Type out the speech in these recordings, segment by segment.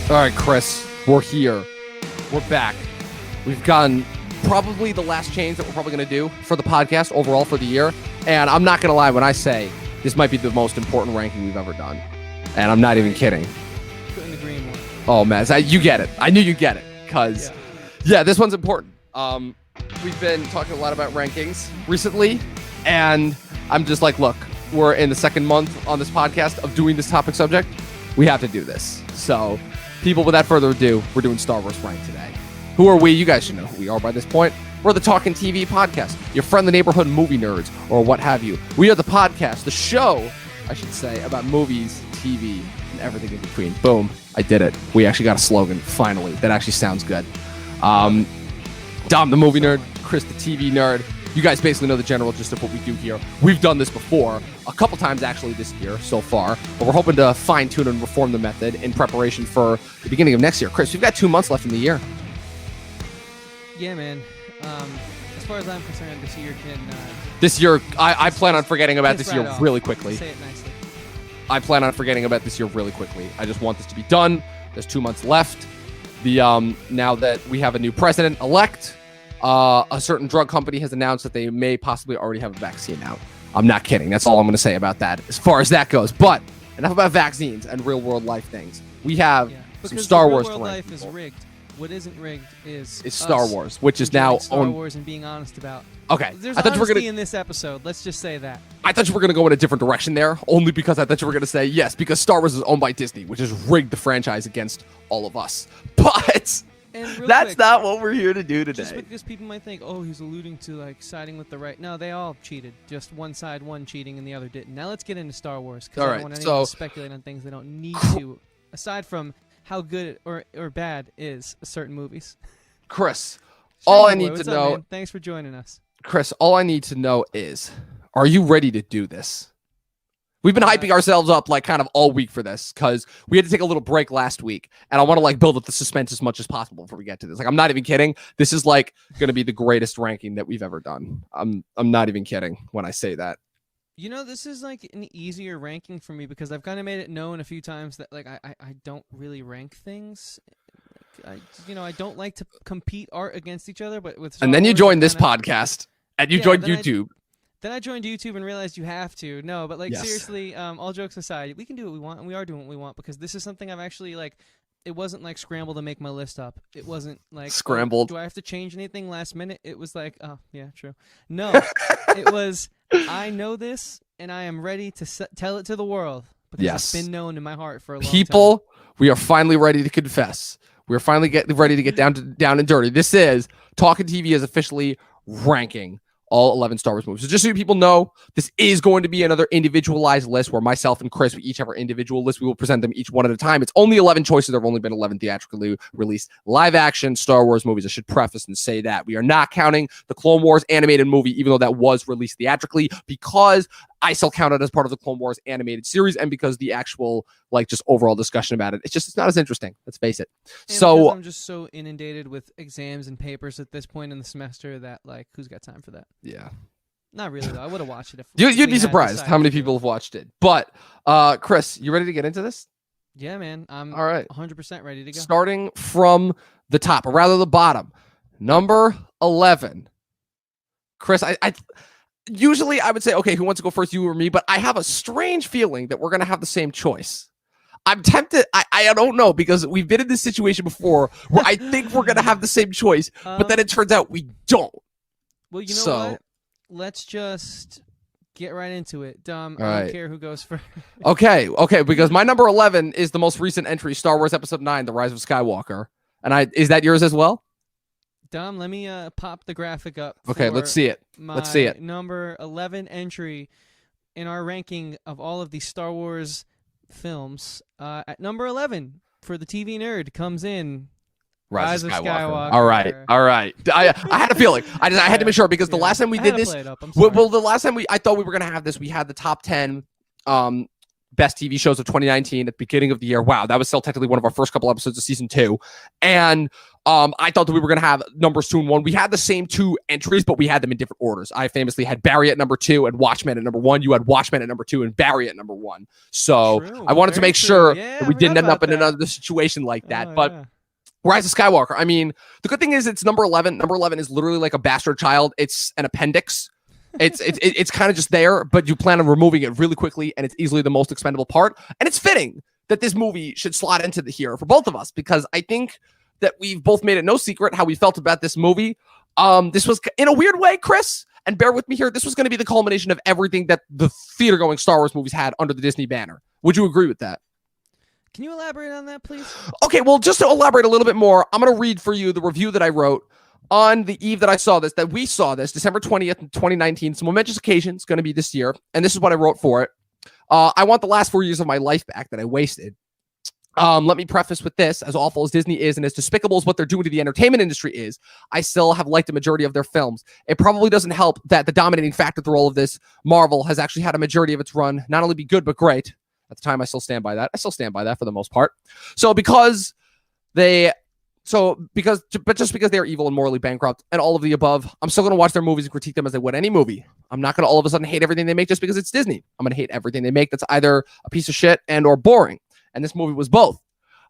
All right, Chris, we're here. We're back. We've gotten probably the last change that we're probably going to do for the podcast overall for the year. And I'm not going to lie when I say this might be the most important ranking we've ever done. And I'm not even kidding. Couldn't agree more. Oh, man. You get it. I knew you get it. Because, yeah, this one's important. We've been talking a lot about rankings recently. And I'm just like, look, we're in the second month on this podcast of doing this topic subject. We have to do this. So, people, without further ado, we're doing Star Wars Rank today. Who are we? You guys should know who we are by this point. We're the Talkin TV podcast, your friendly neighborhood movie nerds, or what have you. We are the podcast, the show, I should say, about movies, TV, and everything in between. Boom. I did it. We actually got a slogan, finally. That actually sounds good. Dom, the movie nerd, Chris, the TV nerd. You guys basically know the general gist of what we do here. We've done this before, a couple times actually this year so far, but we're hoping to fine-tune and reform the method in preparation for the beginning of next year. Chris, we've got 2 months left in the year. Yeah, man. As far as I'm concerned, this year can... This year, I plan on forgetting about this year off. really quickly. Say it nicely. I plan on forgetting about this year really quickly. I just want this to be done. There's 2 months left. Now that we have a new president-elect, a certain drug company has announced that they may possibly already have a vaccine out. I'm not kidding. That's all I'm going to say about that as far as that goes. But enough about vaccines and real-world life things. We have some Star Wars to rank. Life is rigged. What isn't rigged is Star Wars, which is now Star Wars and being honest about. Okay, There's I thought you were honesty gonna in this episode. Let's just say that. I thought you were gonna go in a different direction there, only because I thought you were gonna say yes, because Star Wars is owned by Disney, which has rigged the franchise against all of us. But that's not what we're here to do today. Just because people might think, oh, he's alluding to like siding with the right. No, they all cheated. Just one side, one cheating, and the other didn't. Now let's get into Star Wars because I don't want anyone to speculate on things they don't need to. Aside from how good or bad is certain movies. Chris, all I need to know... Man? Thanks for joining us. Chris, all I need to know is, are you ready to do this? We've been hyping ourselves up like kind of all week for this because we had to take a little break last week, and I want to like build up the suspense as much as possible before we get to this. Like, I'm not even kidding. This is like going to be the greatest ranking that we've ever done. I'm not even kidding when I say that. You know, this is like an easier ranking for me because I've kind of made it known a few times that like I don't really rank things. I don't like to compete art against each other, but with Star and then you Wars, joined this podcast and you joined YouTube. Then I joined YouTube and realized you have to. No, but like seriously, all jokes aside, we can do what we want and we are doing what we want because this is something I've actually like. It wasn't like scramble to make my list up. It wasn't like scrambled. Oh, do I have to change anything last minute? It was like, oh yeah, true. No, it was. I know this, and I am ready to tell it to the world because it's been known in my heart for a long time. We are finally ready to confess. We're finally ready to get down and dirty. This is Talkin TV is officially ranking all 11 Star Wars movies. So just so people know, this is going to be another individualized list where myself and Chris, we each have our individual list. We will present them each one at a time. It's only 11 choices. There have only been 11 theatrically released live action Star Wars movies. I should preface and say that. We are not counting the Clone Wars animated movie, even though that was released theatrically, because I still count it as part of the Clone Wars animated series and because the actual, like, just overall discussion about it, it's not as interesting. Let's face it. And so I'm just so inundated with exams and papers at this point in the semester that, like, who's got time for that? Yeah. Not really, though. I would have watched it if you'd be surprised how many people have watched it. But, Chris, you ready to get into this? Yeah, man. I'm all right. 100% ready to go. Starting from the top, or rather the bottom. Number 11. Chris, usually I would say, okay, who wants to go first, you or me? But I have a strange feeling that we're going to have the same choice. I'm tempted. I don't know, because we've been in this situation before where I think we're going to have the same choice, but then it turns out we don't. Well, you know what? Let's just get right into it. I don't care who goes first. Okay, because my number 11 is the most recent entry, Star Wars Episode 9, The Rise of Skywalker. And is that yours as well? Dom, let me pop the graphic up. Okay, let's see it. Let's see it. Number 11 entry in our ranking of all of the Star Wars films. At number 11 for the TV nerd comes in Rise of Skywalker. All right. I had a feeling. I had to make sure because the last time we did this, the last time I thought we were gonna have this, we had the top 10 best TV shows of 2019 at the beginning of the year. Wow, that was still technically one of our first couple episodes of season 2, and I thought that we were going to have numbers 2 and 1. We had the same 2 entries, but we had them in different orders. I famously had Barry at number 2 and Watchmen at number 1. You had Watchmen at number 2 and Barry at number 1. So I wanted to make sure that we didn't end up in another situation like that. But Rise of Skywalker, I mean, the good thing is it's number 11. Number 11 is literally like a bastard child. It's an appendix. It's kind of just there, but you plan on removing it really quickly, and it's easily the most expendable part. And it's fitting that this movie should slot into here for both of us, because I think that we've both made it no secret how we felt about this movie. This was, in a weird way, Chris, and bear with me here, this was going to be the culmination of everything that the theater-going Star Wars movies had under the Disney banner. Would you agree with that? Can you elaborate on that, please? Okay, well, just to elaborate a little bit more, I'm going to read for you the review that I wrote on the eve that we saw this, December 20th, 2019. It's a momentous occasion. It's going to be this year, and this is what I wrote for it. I want the last 4 years of my life back that I wasted. Let me preface with this: as awful as Disney is and as despicable as what they're doing to the entertainment industry is, I still have liked the majority of their films. It probably doesn't help that the dominating factor through all of this, Marvel, has actually had a majority of its run not only be good, but great. At the time, I still stand by that. I still stand by that for the most part. Just because they're evil and morally bankrupt and all of the above, I'm still going to watch their movies and critique them as I would any movie. I'm not going to all of a sudden hate everything they make just because it's Disney. I'm going to hate everything they make that's either a piece of shit and or boring. And this movie was both.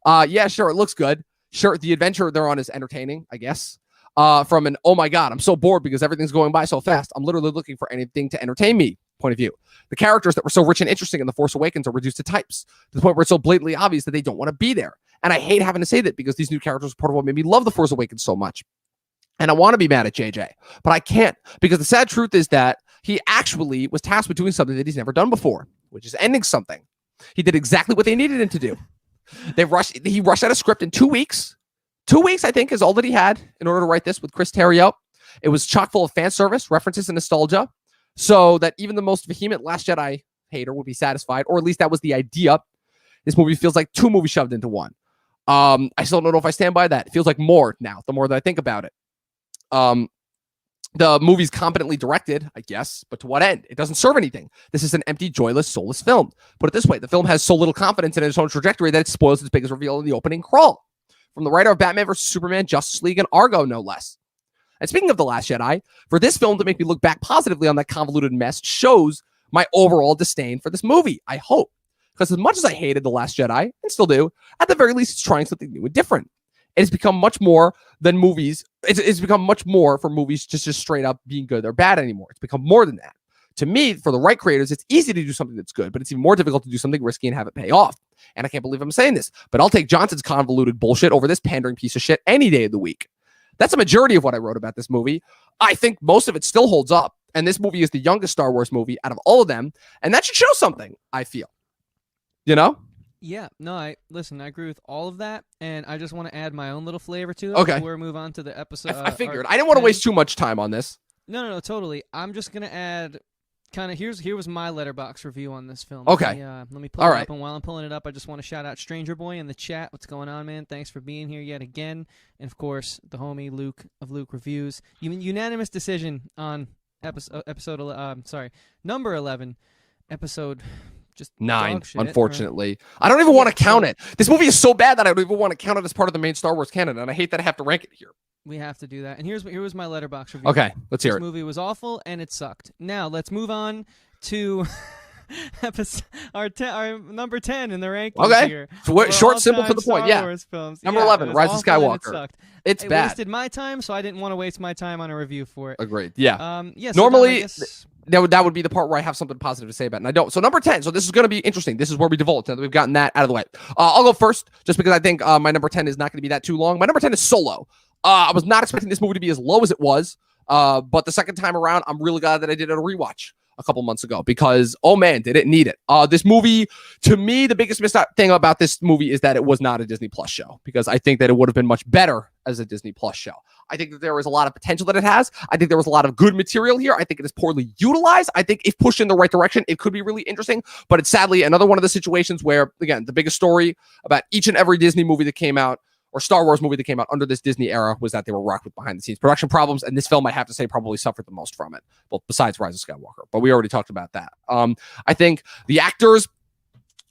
Yeah, sure, it looks good. Sure, the adventure they're on is entertaining, I guess. From an, oh my God, I'm so bored because everything's going by so fast. I'm literally looking for anything to entertain me point of view. The characters that were so rich and interesting in The Force Awakens are reduced to types, to the point where it's so blatantly obvious that they don't want to be there. And I hate having to say that because these new characters are part of what made me love The Force Awakens so much. And I want to be mad at JJ, but I can't, because the sad truth is that he actually was tasked with doing something that he's never done before, which is ending something. He did exactly what they needed him to do. He rushed out a script in 2 weeks. 2 weeks, I think, is all that he had in order to write this with Chris Terrio. It was chock full of fan service, references, and nostalgia, so that even the most vehement Last Jedi hater would be satisfied, or at least that was the idea. This movie feels like 2 movies shoved into one. I still don't know if I stand by that. It feels like more now, the more that I think about it. The movie's competently directed, I guess, but to what end? It doesn't serve anything. This is an empty, joyless, soulless film. Put it this way, the film has so little confidence in its own trajectory that it spoils its biggest reveal in the opening crawl. From the writer of Batman vs. Superman, Justice League, and Argo, no less. And speaking of The Last Jedi, for this film to make me look back positively on that convoluted mess shows my overall disdain for this movie, I hope. Because as much as I hated The Last Jedi, and still do, at the very least, it's trying something new and different. It has become much more than movies. It's become much more for movies just straight up being good or bad anymore. It's become more than that. To me, for the right creators, it's easy to do something that's good, but it's even more difficult to do something risky and have it pay off. And I can't believe I'm saying this, but I'll take Johnson's convoluted bullshit over this pandering piece of shit any day of the week. That's a majority of what I wrote about this movie. I think most of it still holds up, and this movie is the youngest Star Wars movie out of all of them, and that should show something, I feel. You know? Yeah, no, I agree with all of that, and I just want to add my own little flavor to it before we move on to the episode. I figured. I didn't want to waste too much time on this. No, totally. I'm just going to add kind of, here was my letterbox review on this film. Okay. Let me pull it up, and while I'm pulling it up, I just want to shout out Stranger Boy in the chat. What's going on, man? Thanks for being here yet again. And, of course, the homie Luke of Luke Reviews. Unanimous decision on number 11, episode... Just 9, shit, unfortunately. Right? I don't even want to count it. This movie is so bad that I don't even want to count it as part of the main Star Wars canon, and I hate that I have to rank it here. We have to do that. And here was my letterbox review. Okay, let's hear it. This movie was awful, and it sucked. Now, let's move on to our number 10 in the rankings here. Short, simple, to the point. Star Wars films. Number 11, Rise of Skywalker. It's bad. I wasted my time, so I didn't want to waste my time on a review for it. Agreed. Yeah. Normally... That would be the part where I have something positive to say about it, and I don't. So number 10. So this is going to be interesting. This is where we divulge. Now that we've gotten that out of the way. I'll go first, just because I think my number 10 is not going to be that too long. My number 10 is Solo. I was not expecting this movie to be as low as it was, but the second time around, I'm really glad that I did a rewatch a couple months ago because, oh man, did it need it. This movie, to me, the biggest missed out thing about this movie is that it was not a Disney Plus show, because I think that it would have been much better as a Disney Plus show. I think that there is a lot of potential that it has. I think there was a lot of good material here. I think it is poorly utilized. I think if pushed in the right direction, it could be really interesting, but it's sadly another one of the situations where, again, the biggest story about each and every Disney movie that came out, or Star Wars movie that came out under this Disney era, was that they were rocked with behind-the-scenes production problems, and this film, I have to say, probably suffered the most from it, well, besides Rise of Skywalker, but we already talked about that. I think the actors,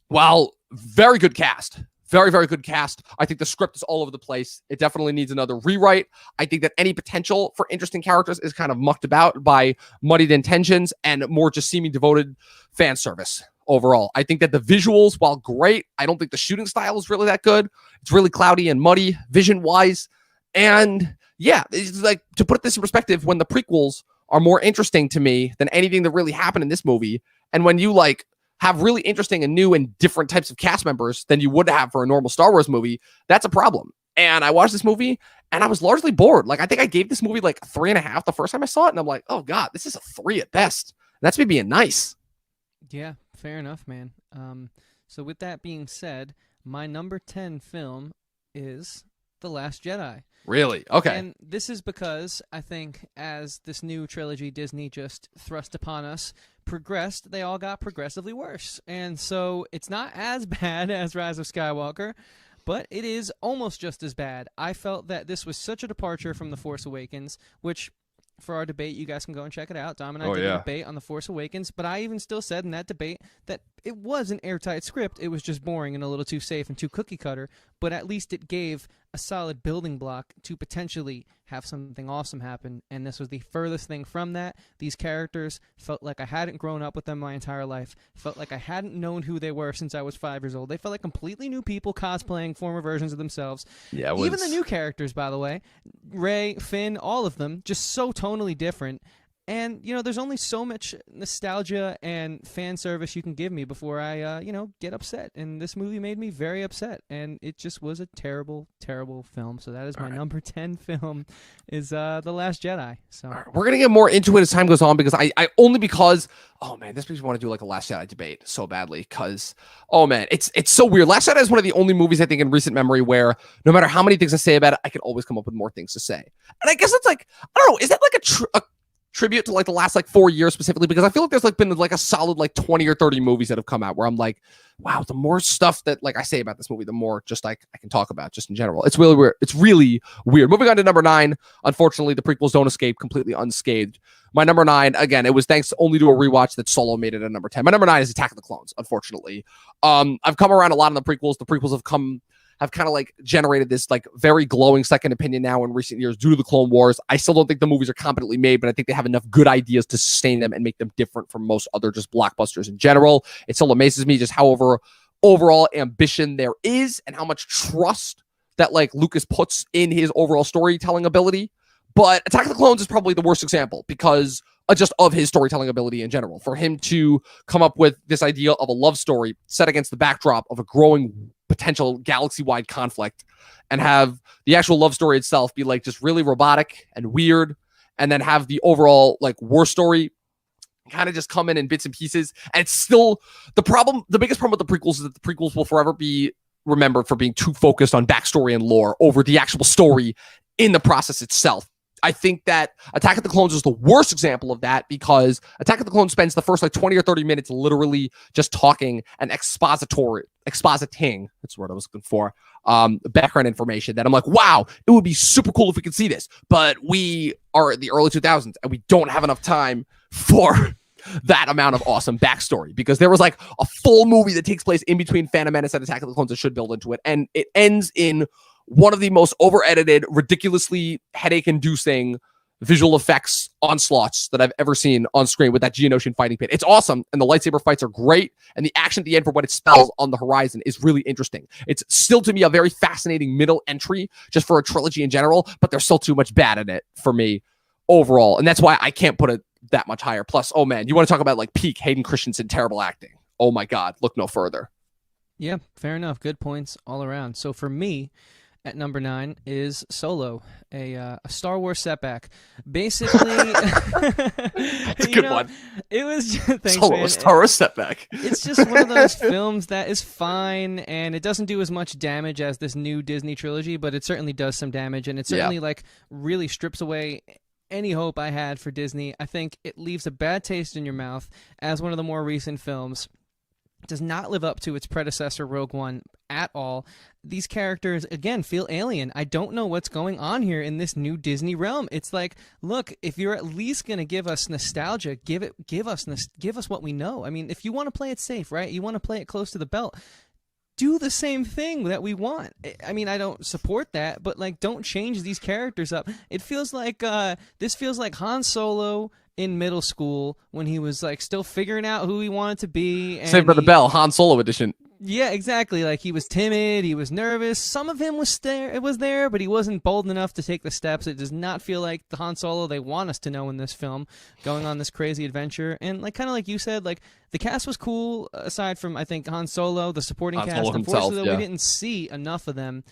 while very good cast, Very, very good cast. I think the script is all over the place. It definitely needs another rewrite. I think that any potential for interesting characters is kind of mucked about by muddied intentions and more just seeming devoted fan service overall. I think that the visuals, while great, I don't think the shooting style is really that good. It's really cloudy and muddy vision-wise. And yeah, it's like, to put this in perspective, when the prequels are more interesting to me than anything that really happened in this movie, and when you like have really interesting and new and different types of cast members than you would have for a normal Star Wars movie, that's a problem. And I watched this movie and I was largely bored. Like, I think I gave this movie like 3.5 the first time I saw it. And I'm like, oh God, this is a 3 at best. And that's me being nice. Yeah, fair enough, man. So with that being said, my number 10 film is The Last Jedi. Really? Okay. And this is because I think as this new trilogy Disney just thrust upon us progressed, they all got progressively worse. And so it's not as bad as Rise of Skywalker, but it is almost just as bad. I felt that this was such a departure from The Force Awakens, which for our debate, you guys can go and check it out. Dom and I did a debate on The Force Awakens, but I even still said in that debate that it was an airtight script. It was just boring and a little too safe and too cookie cutter, but at least it gave a solid building block to potentially have something awesome happen, and this was the furthest thing from that. These characters felt like I hadn't grown up with them my entire life, felt like I hadn't known who they were since I was 5 years old. They felt like completely new people cosplaying former versions of themselves. Yeah, even the new characters, by the way, Rey, Finn, all of them, just so tonally different. And, you know, there's only so much nostalgia and fan service you can give me before I, get upset. And this movie made me very upset. And it just was a terrible, terrible film. So that is my number 10 film is The Last Jedi. So we're going to get more into it as time goes on because oh, man, this makes me want to do like a Last Jedi debate so badly because, oh, man, it's so weird. Last Jedi is one of the only movies I think in recent memory where no matter how many things I say about it, I can always come up with more things to say. And I guess it's like, I don't know, is that like a tribute to like the last like 4 years specifically, because I feel like there's like been like a solid like 20 or 30 movies that have come out where I'm like, wow, the more stuff that like I say about this movie, the more just like I can talk about just in general. It's really weird. It's really weird. Moving on to number 9. Unfortunately, the prequels don't escape completely unscathed. My number 9, again, it was thanks only to a rewatch that Solo made it at number 10. My number 9 is Attack of the Clones, unfortunately. I've come around a lot on the prequels. The prequels have kind of like generated this like very glowing second opinion now in recent years due to the Clone Wars. I still don't think the movies are competently made, but I think they have enough good ideas to sustain them and make them different from most other just blockbusters in general. It still amazes me just how overall ambition there is and how much trust that like Lucas puts in his overall storytelling ability. But Attack of the Clones is probably the worst example because just of his storytelling ability in general. For him to come up with this idea of a love story set against the backdrop of a growing potential galaxy-wide conflict and have the actual love story itself be like just really robotic and weird, and then have the overall like war story kind of just come in bits and pieces. And it's still the biggest problem with the prequels is that the prequels will forever be remembered for being too focused on backstory and lore over the actual story in the process itself. I think that Attack of the Clones is the worst example of that because Attack of the Clones spends the first like 20 or 30 minutes literally just talking and expositing, that's the word I was looking for, background information that I'm like, wow, it would be super cool if we could see this. But we are in the early 2000s and we don't have enough time for that amount of awesome backstory because there was like a full movie that takes place in between Phantom Menace and Attack of the Clones that should build into it. And it ends in one of the most over-edited, ridiculously headache-inducing visual effects onslaughts that I've ever seen on screen with that Geonosian fighting pit. It's awesome, and the lightsaber fights are great, and the action at the end for what it spells on the horizon is really interesting. It's still, to me, a very fascinating middle entry just for a trilogy in general, but there's still too much bad in it for me overall, and that's why I can't put it that much higher. Plus, oh man, you want to talk about like peak Hayden Christensen terrible acting. Oh my God, look no further. Yeah, fair enough. Good points all around. So for me, at number 9 is Solo, a Star Wars setback. Basically, that's a good one. It was just, thanks, Solo, man. Star Wars setback. It's just one of those films that is fine, and it doesn't do as much damage as this new Disney trilogy, but it certainly does some damage, and it certainly like really strips away any hope I had for Disney. I think it leaves a bad taste in your mouth as one of the more recent films. Does not live up to its predecessor Rogue One at all. These characters, again, feel alien. I don't know what's going on here in this new Disney realm. It's like, look, if you're at least going to give us nostalgia, give us what we know. I mean, if you want to play it safe, right? You want to play it close to the belt. do the same thing that we want. I mean, I don't support that, but like, don't change these characters up. It feels like this feels like Han Solo in middle school when he was like still figuring out who he wanted to be. And Saved by the Bell, Han Solo edition. Yeah, exactly. Like, he was timid, he was nervous. Some of him was there, but he wasn't bold enough to take the steps. It does not feel like the Han Solo they want us to know in this film, going on this crazy adventure. And like, kind of like you said, like, the cast was cool aside from, I think, Han Solo, the supporting Han cast. Solo Unfortunately, himself, we didn't see enough of them.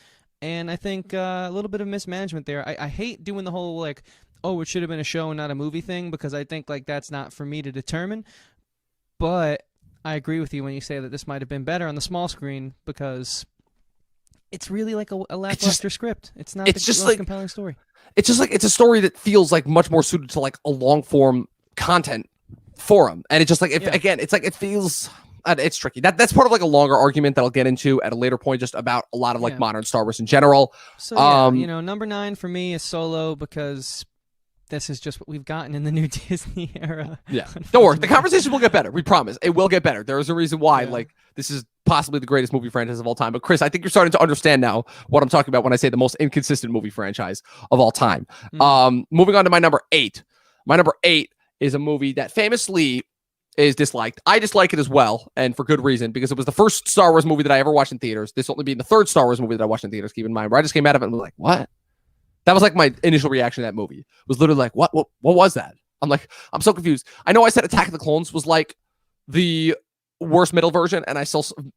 And I think a little bit of mismanagement there. I hate doing the whole like, oh, it should have been a show and not a movie thing, because I think like that's not for me to determine. But I agree with you when you say that this might have been better on the small screen, because it's really like a lackluster script. It's not the most compelling story. It's just like, it's a story that feels like much more suited to like a long form content forum. And it's just like, again, it's like, it feels, it's tricky. That's part of like a longer argument that I'll get into at a later point, just about a lot of like modern Star Wars in general. So number 9 for me is Solo, because this is just what we've gotten in the new Disney era. Yeah. Don't worry. The conversation will get better. We promise. It will get better. There is a reason why, like, this is possibly the greatest movie franchise of all time. But Chris, I think you're starting to understand now what I'm talking about when I say the most inconsistent movie franchise of all time. Moving on to my number 8. My number 8 is a movie that famously is disliked. I dislike it as well, and for good reason, because it was the first Star Wars movie that I ever watched in theaters. This will only be the third Star Wars movie that I watched in theaters, keep in mind, where I just came out of it and was like, what? That was like my initial reaction to that movie. It was literally like, what was that? I'm like, I'm so confused. I know I said Attack of the Clones was like the worst middle version, and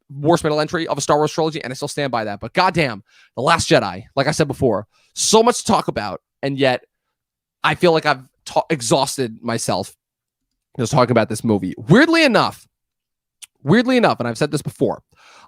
worst middle entry of a Star Wars trilogy, and I still stand by that. But goddamn, The Last Jedi, like I said before, so much to talk about, and yet I feel like I've exhausted myself just talking about this movie. Weirdly enough, and I've said this before,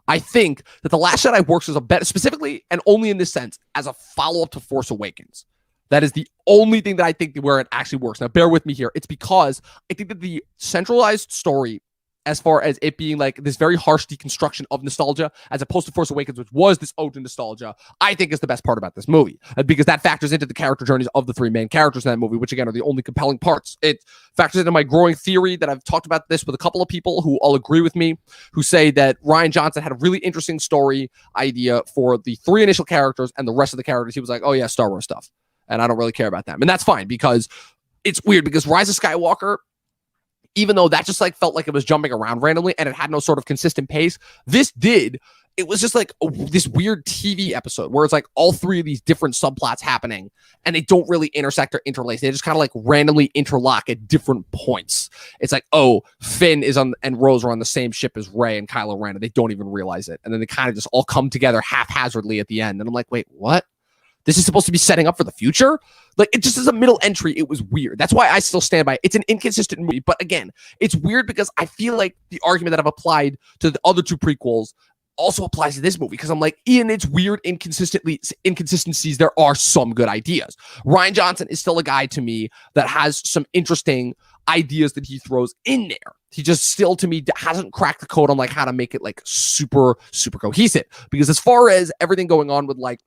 I think that The Last Jedi works as a better, specifically and only in this sense, as a follow-up to Force Awakens. That is the only thing that I think where it actually works. Now, bear with me here. It's because I think that the centralized story, as far as it being like this very harsh deconstruction of nostalgia, as opposed to Force Awakens, which was this ode to nostalgia, I think is the best part about this movie, because that factors into the character journeys of the 3 main characters in that movie, which again are the only compelling parts. It factors into my growing theory that I've talked about this with a couple of people who all agree with me, who say that Rian Johnson had a really interesting story idea for the 3 initial characters, and the rest of the characters he was like, oh yeah, Star Wars stuff, and I don't really care about them. And that's fine, because it's weird, because Rise of Skywalker, even though that just like felt like it was jumping around randomly and it had no sort of consistent pace, this did. It was just like this weird TV episode where it's like all 3 of these different subplots happening, and they don't really intersect or interlace. They just kind of like randomly interlock at different points. It's like, oh, Finn is on and Rose are on the same ship as Rey and Kylo Ren, and they don't even realize it. And then they kind of just all come together haphazardly at the end. And I'm like, wait, what? This is supposed to be setting up for the future? Like, it just is a middle entry. It was weird. That's why I still stand by it. It's an inconsistent movie. But again, it's weird because I feel like the argument that I've applied to the other 2 prequels also applies to this movie, because I'm like, in its weird inconsistencies, there are some good ideas. Rian Johnson is still a guy to me that has some interesting ideas that he throws in there. He just still, to me, hasn't cracked the code on like how to make it like super, super cohesive. Because as far as everything going on with like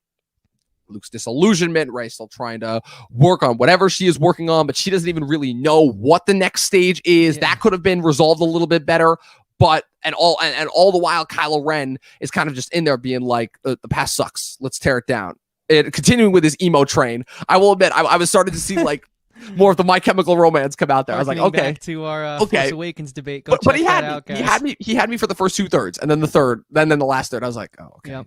Luke's disillusionment, Rey's still trying to work on whatever she is working on, but she doesn't even really know what the next stage is. That could have been resolved a little bit better. But and all the while, Kylo Ren is kind of just in there being like, the past sucks, let's tear it down. Continuing with his emo train. I will admit, I was starting to see like more of the My Chemical Romance come out there. I was like, okay, back to our Force Awakens debate. Go but check that out, guys. he had me for the first 2/3, and then the third, then the last third. I was like, oh, okay,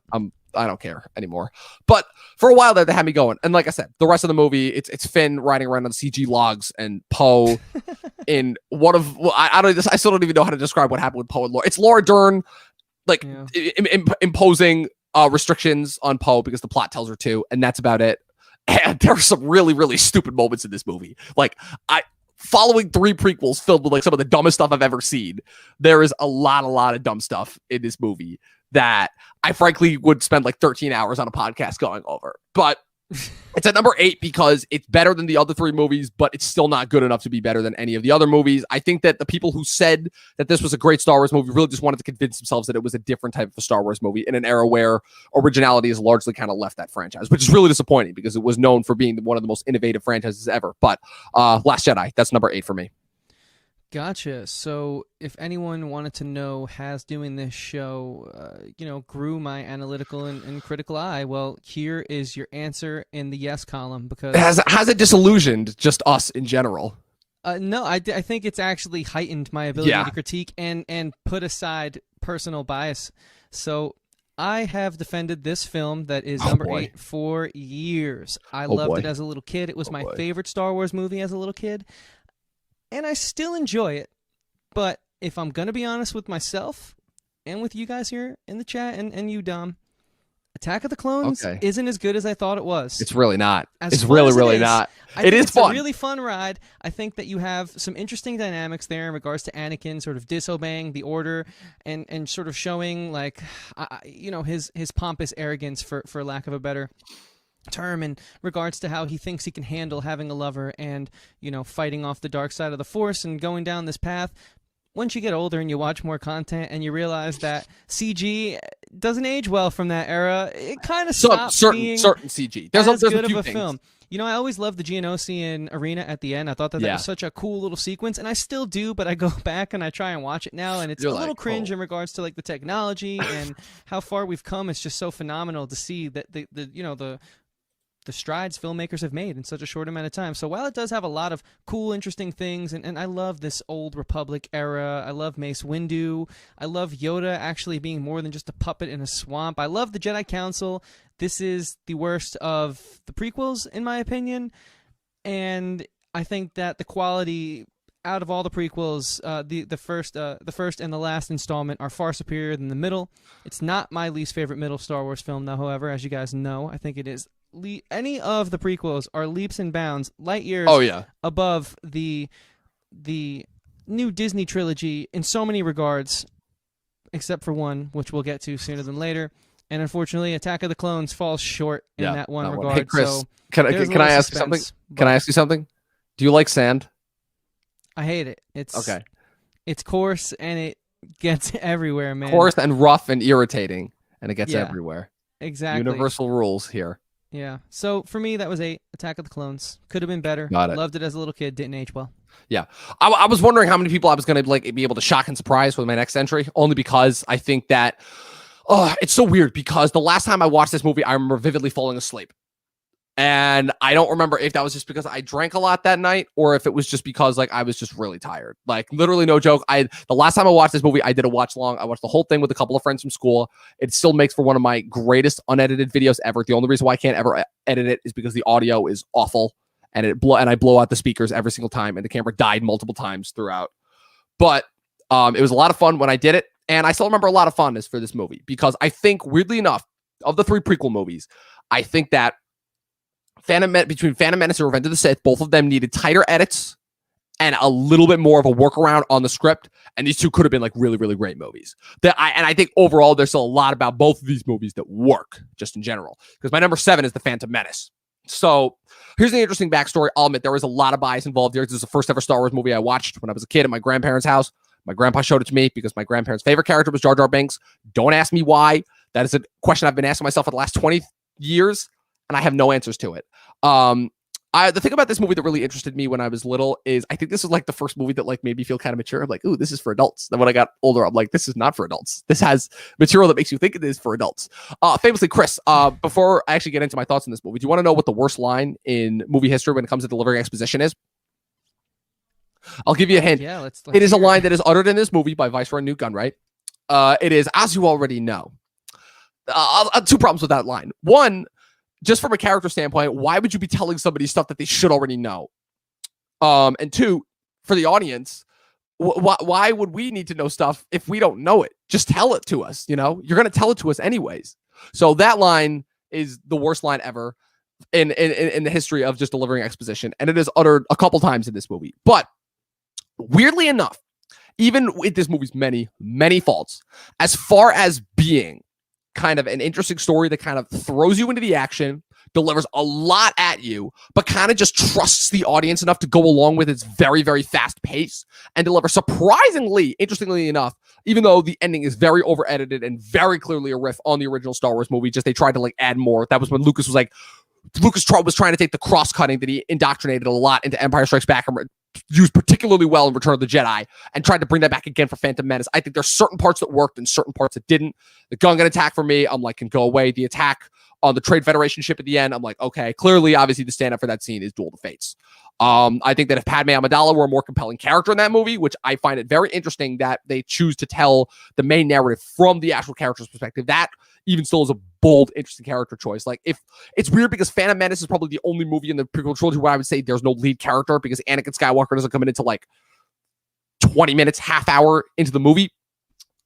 I don't care anymore. But for a while there, they had me going. And like I said, the rest of the movie, it's Finn riding around on CG logs and Poe in one of, I still don't even know how to describe what happened with Poe and Laura. It's Laura Dern, like imposing restrictions on Poe because the plot tells her to, and that's about it. And there are some really, really stupid moments in this movie. Like, following 3 prequels filled with like some of the dumbest stuff I've ever seen, there is a lot of dumb stuff in this movie that I frankly would spend like 13 hours on a podcast going over. But it's at number 8 because it's better than the other 3 movies, but it's still not good enough to be better than any of the other movies. I think that the people who said that this was a great Star Wars movie really just wanted to convince themselves that it was a different type of a Star Wars movie in an era where originality has largely kind of left that franchise, which is really disappointing because it was known for being one of the most innovative franchises ever. But Last Jedi, that's number 8 for me. Gotcha. So if anyone wanted to know, has doing this show, grew my analytical and critical eye, well, here is your answer in the yes column. Because has it disillusioned just us in general? No, I think it's actually heightened my ability to critique and put aside personal bias. So I have defended this film that is number 8 for years. I loved it as a little kid. It was my favorite Star Wars movie as a little kid. And I still enjoy it. But if I'm going to be honest with myself and with you guys here in the chat and you, Dom, Attack of the Clones isn't as good as I thought it was. It's really not. It's really not. It is fun. It's a really fun ride. I think that you have some interesting dynamics there in regards to Anakin sort of disobeying the order and sort of showing, like, his pompous arrogance, for lack of a better term, in regards to how he thinks he can handle having a lover and, fighting off the dark side of the Force and going down this path. Once you get older and you watch more content and you realize that CG doesn't age well from that era, it kind of stops being certain CG. There's good a few of a things. Film. I always loved the Geonosian arena at the end. I thought that was such a cool little sequence, and I still do, but I go back and I try and watch it now, and it's a little cringe in regards to, like, the technology and how far we've come. It's just so phenomenal to see that the strides filmmakers have made in such a short amount of time. So while it does have a lot of cool, interesting things, and I love this old Republic era, I love Mace Windu, I love Yoda actually being more than just a puppet in a swamp, I love the Jedi Council. This is the worst of the prequels, in my opinion, and I think that the quality out of all the prequels, the first and the last installment are far superior than the middle. It's not my least favorite middle Star Wars film, though, however, as you guys know. I think it is any of the prequels are leaps and bounds, light years above the new Disney trilogy in so many regards, except for one, which we'll get to sooner than later. And unfortunately, Attack of the Clones falls short in that one regard. Hey, Chris, so can I ask you something? Can I ask you something? Do you like sand? I hate it. It's coarse and it gets everywhere, man. Coarse and rough and irritating, and it gets everywhere. Exactly. Universal rules here. Yeah. So for me, that was 8. Attack of the Clones. Could have been better. Loved it as a little kid. Didn't age well. Yeah. I was wondering how many people I was going to be able to shock and surprise with my next entry, only because I think that it's so weird, because the last time I watched this movie, I remember vividly falling asleep. And I don't remember if that was just because I drank a lot that night or if it was just because, like, I was just really tired. Like, literally, no joke. The last time I watched this movie, I did a watch long. I watched the whole thing with a couple of friends from school. It still makes for one of my greatest unedited videos ever. The only reason why I can't ever edit it is because the audio is awful, and I blow out the speakers every single time, and the camera died multiple times throughout. But it was a lot of fun when I did it, and I still remember a lot of fondness for this movie, because I think, weirdly enough, of the 3 prequel movies, I think that between Phantom Menace and Revenge of the Sith, both of them needed tighter edits and a little bit more of a workaround on the script. And these two could have been, like, really, really great movies. I think overall, there's still a lot about both of these movies that work, just in general. Because my number 7 is The Phantom Menace. So here's the interesting backstory. I'll admit there was a lot of bias involved here. This is the first ever Star Wars movie I watched when I was a kid at my grandparents' house. My grandpa showed it to me because my grandparents' favorite character was Jar Jar Binks. Don't ask me why. That is a question I've been asking myself for the last 20 years, and I have no answers to it. The thing about this movie that really interested me when I was little is I think this is, like, the first movie that, like, made me feel kind of mature. I'm like, ooh, this is for adults. Then when I got older, I'm like, this is not for adults. This has material that makes you think it is for adults. Famously, Chris, before I actually get into my thoughts on this movie, do you want to know what the worst line in movie history when it comes to delivering exposition is? I'll give you a hint. Yeah, let's it is a line that is uttered in this movie by Viceroy Newt Gunray. It is, as you already know. 2 problems with that line. One, just from a character standpoint, why would you be telling somebody stuff that they should already know? And 2, for the audience, why would we need to know stuff if we don't know it? Just tell it to us, You're going to tell it to us anyways. So that line is the worst line ever in the history of just delivering exposition. And it is uttered a couple times in this movie. But weirdly enough, even with this movie's many, many faults, as far as being kind of an interesting story that kind of throws you into the action, delivers a lot at you, but kind of just trusts the audience enough to go along with its very, very fast pace and deliver surprisingly, interestingly enough, even though the ending is very over-edited and very clearly a riff on the original Star Wars movie, just they tried to, like, add more. That was when Lucas was trying to take the cross-cutting that he indoctrinated a lot into Empire Strikes Back and used particularly well in Return of the Jedi and tried to bring that back again for Phantom Menace. I think there's certain parts that worked and certain parts that didn't. The Gungan attack for me, I'm like, can go away. The attack on the Trade Federation ship at the end, I'm like, okay, clearly, obviously, the stand-up for that scene is Duel of the Fates. I think that if Padme Amidala were a more compelling character in that movie, which I find it very interesting that they choose to tell the main narrative from the actual character's perspective, that even still is a bold, interesting character choice. Like, if it's weird because Phantom Menace is probably the only movie in the prequel trilogy where I would say there's no lead character because Anakin Skywalker doesn't come in until like 20 minutes, half hour into the movie.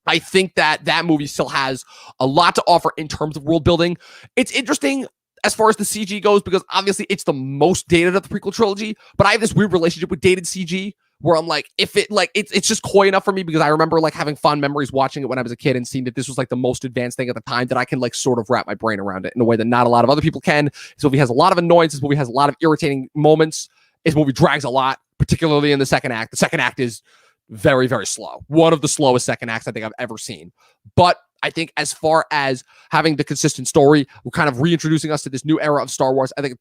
I think that that movie still has a lot to offer in terms of world building. It's interesting as far as the CG goes, because obviously it's the most dated of the prequel trilogy, but I have this weird relationship with dated CG where I'm like, if it like, it's just coy enough for me because I remember like having fond memories watching it when I was a kid and seeing that this was like the most advanced thing at the time that I can like sort of wrap my brain around it in a way that not a lot of other people can. This movie has a lot of annoyance. This movie has a lot of irritating moments. This movie drags a lot, particularly in the second act. The second act is very, very slow. One of the slowest second acts I think I've ever seen. But I think as far as having the consistent story, we're kind of reintroducing us to this new era of Star Wars. I think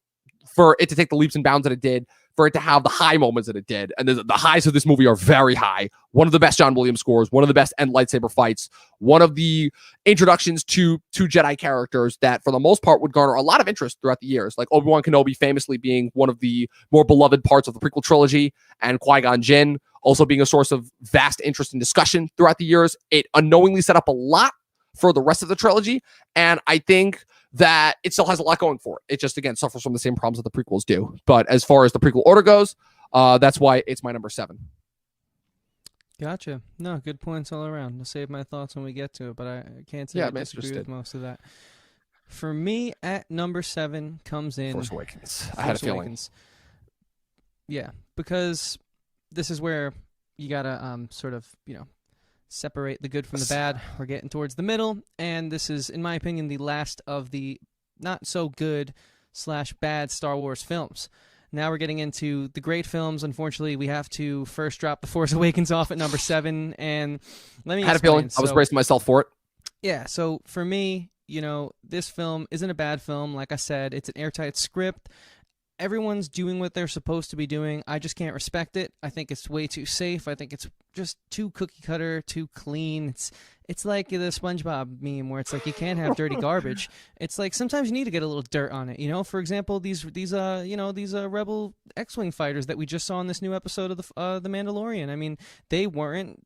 for it to take the leaps and bounds that it did, for it to have the high moments that it did, and the highs of this movie are very high. One of the best John Williams scores, one of the best end lightsaber fights, one of the introductions to two Jedi characters that for the most part would garner a lot of interest throughout the years, like Obi-Wan Kenobi famously being one of the more beloved parts of the prequel trilogy, and Qui-Gon Jinn also being a source of vast interest and discussion throughout the years. It unknowingly set up a lot for the rest of the trilogy, and I think that it still has a lot going for it. It just, again, suffers from the same problems that the prequels do. But as far as the prequel order goes, that's why it's my number 7. Gotcha. No, good points all around. I'll save my thoughts when we get to it, but I can't say I disagree with most of that. For me, at number 7 comes in Force Awakens. I had a feeling. Yeah, because this is where you gotta sort of, separate the good from the bad. We're getting towards the middle, and this is, in my opinion, the last of the not so good / bad Star Wars films. Now we're getting into the great films. Unfortunately, we have to first drop The Force Awakens off at number 7, and let me explain. I had a feeling. I was bracing myself for it. Yeah, so for me, this film isn't a bad film. Like I said, it's an airtight script. Everyone's doing what they're supposed to be doing. I just can't respect it. I think it's way too safe. I think it's just too cookie cutter, too clean. It's like the SpongeBob meme where it's like you can't have dirty garbage. It's like sometimes you need to get a little dirt on it. For example, these Rebel X-wing fighters that we just saw in this new episode of the Mandalorian. I mean, they weren't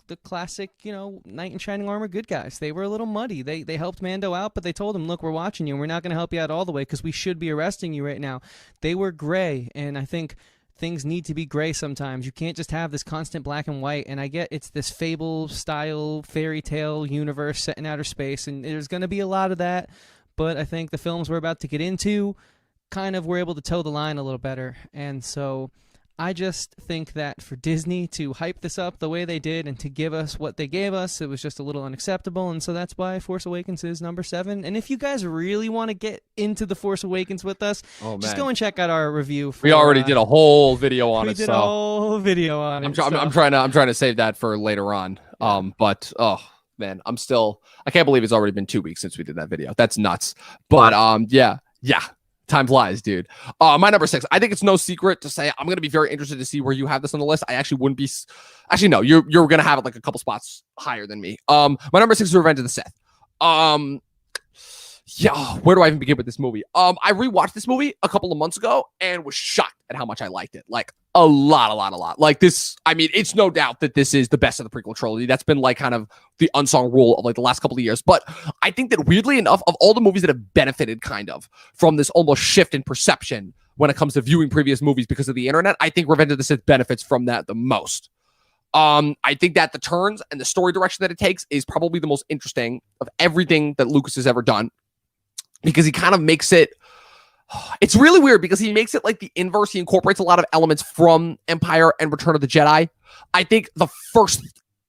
the classic, knight in shining armor good guys. They were a little muddy. They helped Mando out, but they told him, look, we're watching you, and we're not going to help you out all the way because we should be arresting you right now. They were gray, and I think things need to be gray sometimes. You can't just have this constant black and white, and I get it's this fable-style fairy tale universe set in outer space, and there's going to be a lot of that, but I think the films we're about to get into kind of were able to toe the line a little better, and so I just think that for Disney to hype this up the way they did and to give us what they gave us, it was just a little unacceptable, and so that's why Force Awakens is number 7. And if you guys really want to get into The Force Awakens with us, just go and check out our review. We already did a whole video on it. We did a whole video on it. I'm trying to save that for later on. But oh man, I can't believe it's already been 2 weeks since we did that video. That's nuts. But yeah. Time flies, dude. My number 6. I think it's no secret to say I'm going to be very interested to see where you have this on the list. I actually wouldn't be. Actually, no. You're going to have it like a couple spots higher than me. My number 6 is Revenge of the Sith. Yeah, where do I even begin with this movie? I rewatched this movie a couple of months ago and was shocked at how much I liked it. Like a lot. Like this, I mean, it's no doubt that this is the best of the prequel trilogy. That's been like kind of the unsung rule of like the last couple of years. But I think that weirdly enough, of all the movies that have benefited kind of from this almost shift in perception when it comes to viewing previous movies because of the internet, I think Revenge of the Sith benefits from that the most. I think that the turns and the story direction that it takes is probably the most interesting of everything that Lucas has ever done. Because he kind of makes it, it's really weird because he makes it like the inverse. He incorporates a lot of elements from Empire and Return of the Jedi. I think the first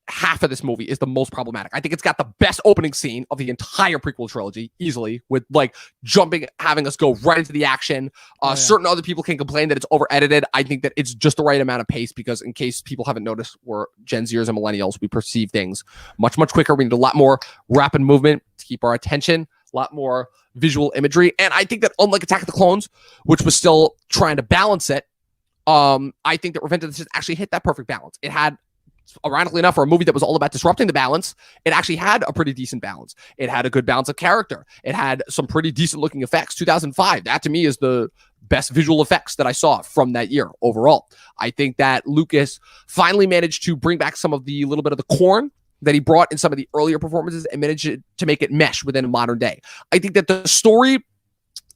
half of this movie is the most problematic. I think it's got the best opening scene of the entire prequel trilogy, easily, with like jumping, having us go right into the action. Certain other people can complain that it's over edited. I think that it's just the right amount of pace because in case people haven't noticed, we're Gen Zers and millennials. We perceive things much, much quicker. We need a lot more rapid movement to keep our attention, a lot more visual imagery. And I think that unlike Attack of the Clones, which was still trying to balance it, I think that Revenge of the Sith actually hit that perfect balance. It had, ironically enough, for a movie that was all about disrupting the balance, it actually had a pretty decent balance. It had a good balance of character. It had some pretty decent looking effects. 2005, that to me is the best visual effects that I saw from that year overall. I think that Lucas finally managed to bring back some of the little bit of the corn that he brought in some of the earlier performances and managed to make it mesh within a modern day. I think that the story,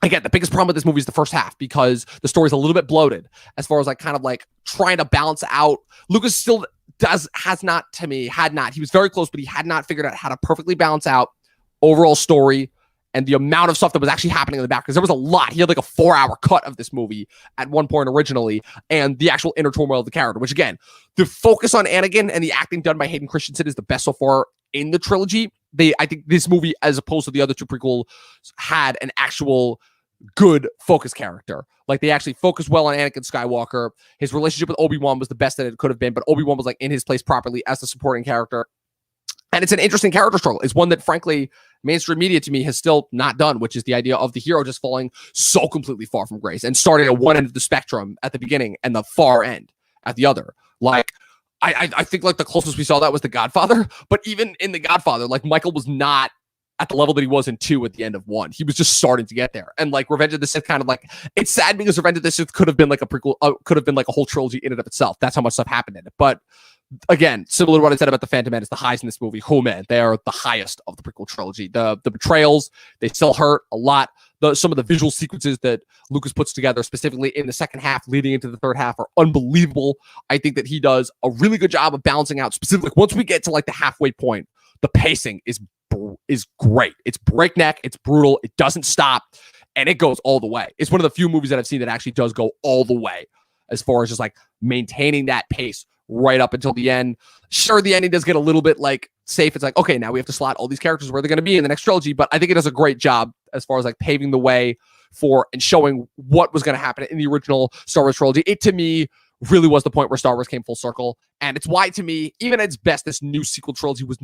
again, the biggest problem with this movie is the first half, because the story's a little bit bloated as far as like kind of like trying to balance out. Lucas still had not, he was very close, but he had not figured out how to perfectly balance out overall story and the amount of stuff that was actually happening in the back, because there was a lot. He had like a 4-hour cut of this movie at one point originally, and the actual inner turmoil of the character, which again, the focus on Anakin and the acting done by Hayden Christensen is the best so far in the trilogy. I think this movie, as opposed to the other two prequels, had an actual good focus character. Like, they actually focused well on Anakin Skywalker. His relationship with Obi-Wan was the best that it could have been, but Obi-Wan was like in his place properly as the supporting character. And it's an interesting character struggle. It's one that, frankly, mainstream media to me has still not done, which is the idea of the hero just falling so completely far from grace and starting at one end of the spectrum at the beginning and the far end at the other. Like, I think like the closest we saw that was The Godfather, but even in The Godfather, like, Michael was not at the level that he was in 2 at the end of 1. He was just starting to get there. And like Revenge of the Sith kind of like, it's sad because Revenge of the Sith could have been like a prequel, could have been like a whole trilogy in and of itself. That's how much stuff happened in it. But again, similar to what I said about The Phantom Menace, the highs in this movie, oh man, they are the highest of the prequel trilogy. The betrayals, they still hurt a lot. Some of the visual sequences that Lucas puts together, specifically in the second half leading into the third half, are unbelievable. I think that he does a really good job of balancing out, specifically once we get to like the halfway point, the pacing is great. It's breakneck, it's brutal, it doesn't stop, and it goes all the way. It's one of the few movies that I've seen that actually does go all the way as far as just like maintaining that pace right up until the end. Sure, the ending does get a little bit like safe. It's like, okay, now we have to slot all these characters where they're going to be in the next trilogy, but I think it does a great job as far as like paving the way for and showing what was going to happen in the original Star Wars trilogy. It, to me, really was the point where Star Wars came full circle. And it's why, to me, even at its best, this new sequel trilogy was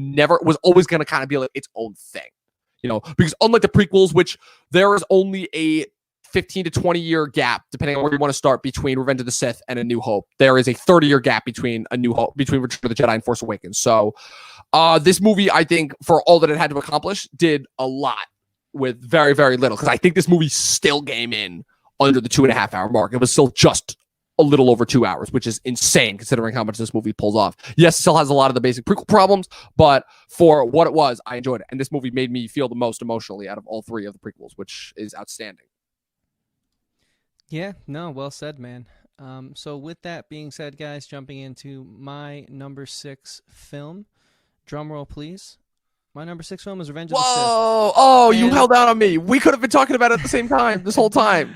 always going to kind of be like its own thing, you know, because unlike the prequels, which there is only a 15 to 20 year gap, depending on where you want to start, between Revenge of the Sith and A New Hope, there is a 30-year gap between Return of the Jedi and Force Awakens. So this movie, I think, for all that it had to accomplish, did a lot with very, very little. Because I think this movie still came in under the 2.5-hour mark. It was still just a little over 2 hours, which is insane considering how much this movie pulls off. Yes, it still has a lot of the basic prequel problems, but for what it was, I enjoyed it. And this movie made me feel the most emotionally out of all 3 of the prequels, which is outstanding. Yeah, no, well said, man. So with that being said, guys, jumping into my number 6 film. Drum roll, please. My number 6 film is Revenge of the Sith. Whoa! Oh, you held out on me. We could have been talking about it at the same time this whole time.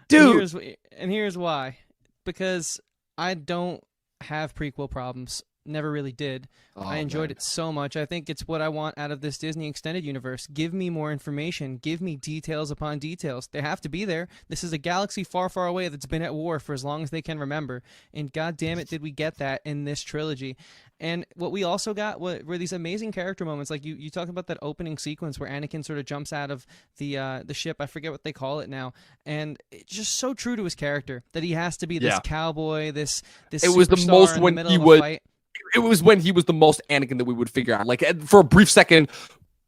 Dude! And here's why. Because I don't have prequel problems. Never really did. I enjoyed it so much. I think it's what I want out of this Disney extended universe. Give me more information. Give me details upon details. They have to be there. This is a galaxy far, far away that's been at war for as long as they can remember. And god damn it, did we get that in this trilogy. And what we also got were these amazing character moments. Like you talk about that opening sequence where Anakin sort of jumps out of the ship. I forget what they call it now. And it's just so true to his character that he has to be this cowboy, this it was the most when he would fight. It was when he was the most Anakin that we would figure out. Like, for a brief second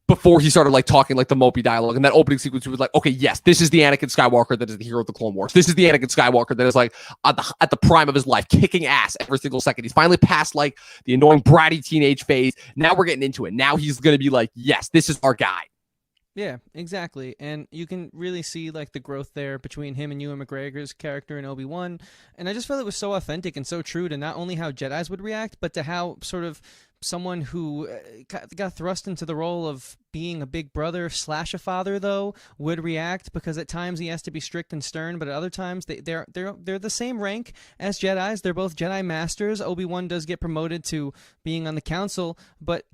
before he started like talking like the mopey dialogue, and that opening sequence, he was like, okay, yes, this is the Anakin Skywalker that is the hero of the Clone Wars. This is the Anakin Skywalker that is like at the prime of his life, kicking ass every single second. He's finally past like the annoying bratty teenage phase. Now we're getting into it. Now he's going to be like, yes, this is our guy. Yeah, exactly. And you can really see like the growth there between him and Ewan McGregor's character in Obi-Wan. And I just felt it was so authentic and so true to not only how Jedis would react, but to how sort of someone who got thrust into the role of being a big brother / a father, though, would react, because at times he has to be strict and stern, but at other times they're the same rank as Jedis. They're both Jedi Masters. Obi-Wan does get promoted to being on the council, but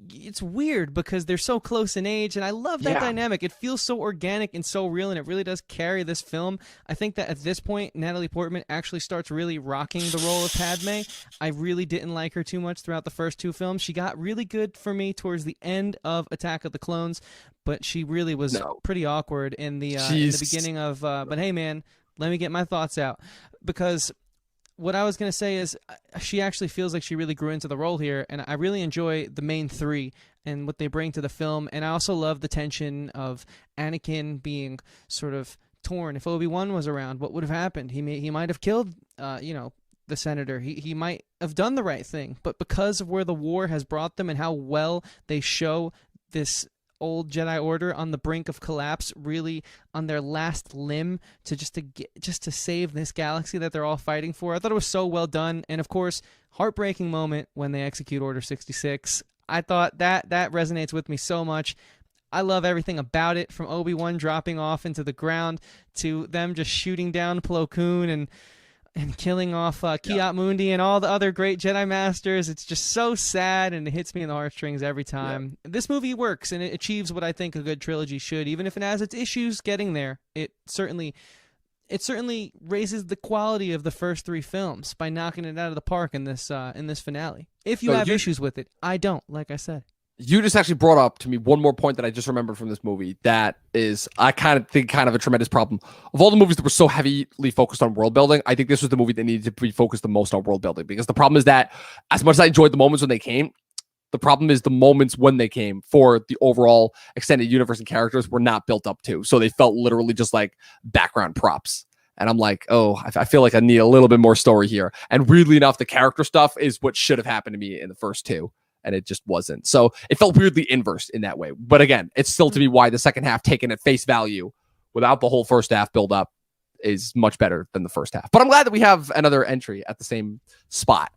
it's weird because they're so close in age, and I love that dynamic. It feels so organic and so real, and it really does carry this film. I think that at this point, Natalie Portman actually starts really rocking the role of Padme. I really didn't like her too much throughout the first 2 films. She got really good for me towards the end of Attack of the Clones, but she really was pretty awkward in the beginning of. But hey, man, let me get my thoughts out, because what I was going to say is she actually feels like she really grew into the role here, and I really enjoy the main three and what they bring to the film, and I also love the tension of Anakin being sort of torn. If Obi-Wan was around, what would have happened? He might have killed, the senator. He might have done the right thing, but because of where the war has brought them and how well they show this old Jedi Order on the brink of collapse, really on their last limb to save this galaxy that they're all fighting for. I thought it was so well done, and of course, heartbreaking moment when they execute Order 66. I thought that resonates with me so much. I love everything about it, from Obi-Wan dropping off into the ground to them just shooting down Plo Koon and killing off Ki-Adi-Mundi and all the other great Jedi Masters. It's just so sad, and it hits me in the heartstrings every time. Yeah. This movie works, and it achieves what I think a good trilogy should, even if it has its issues getting there. It certainly raises the quality of the first three films by knocking it out of the park in this finale. If you have issues with it, I don't, like I said. You just actually brought up to me one more point that I just remembered from this movie that is, I kind of think, kind of a tremendous problem. Of all the movies that were so heavily focused on world building, I think this was the movie that needed to be focused the most on world building, because the problem is that as much as I enjoyed the moments when they came, the problem is the moments when they came for the overall extended universe and characters were not built up to. So they felt literally just like background props. And I'm like, oh, I feel like I need a little bit more story here. And weirdly enough, the character stuff is what should have happened to me in the first two. And it just wasn't. So it felt weirdly inverse in that way. But again, it's still to me why the second half, taken at face value without the whole first half build up, is much better than the first half. But I'm glad that we have another entry at the same spot.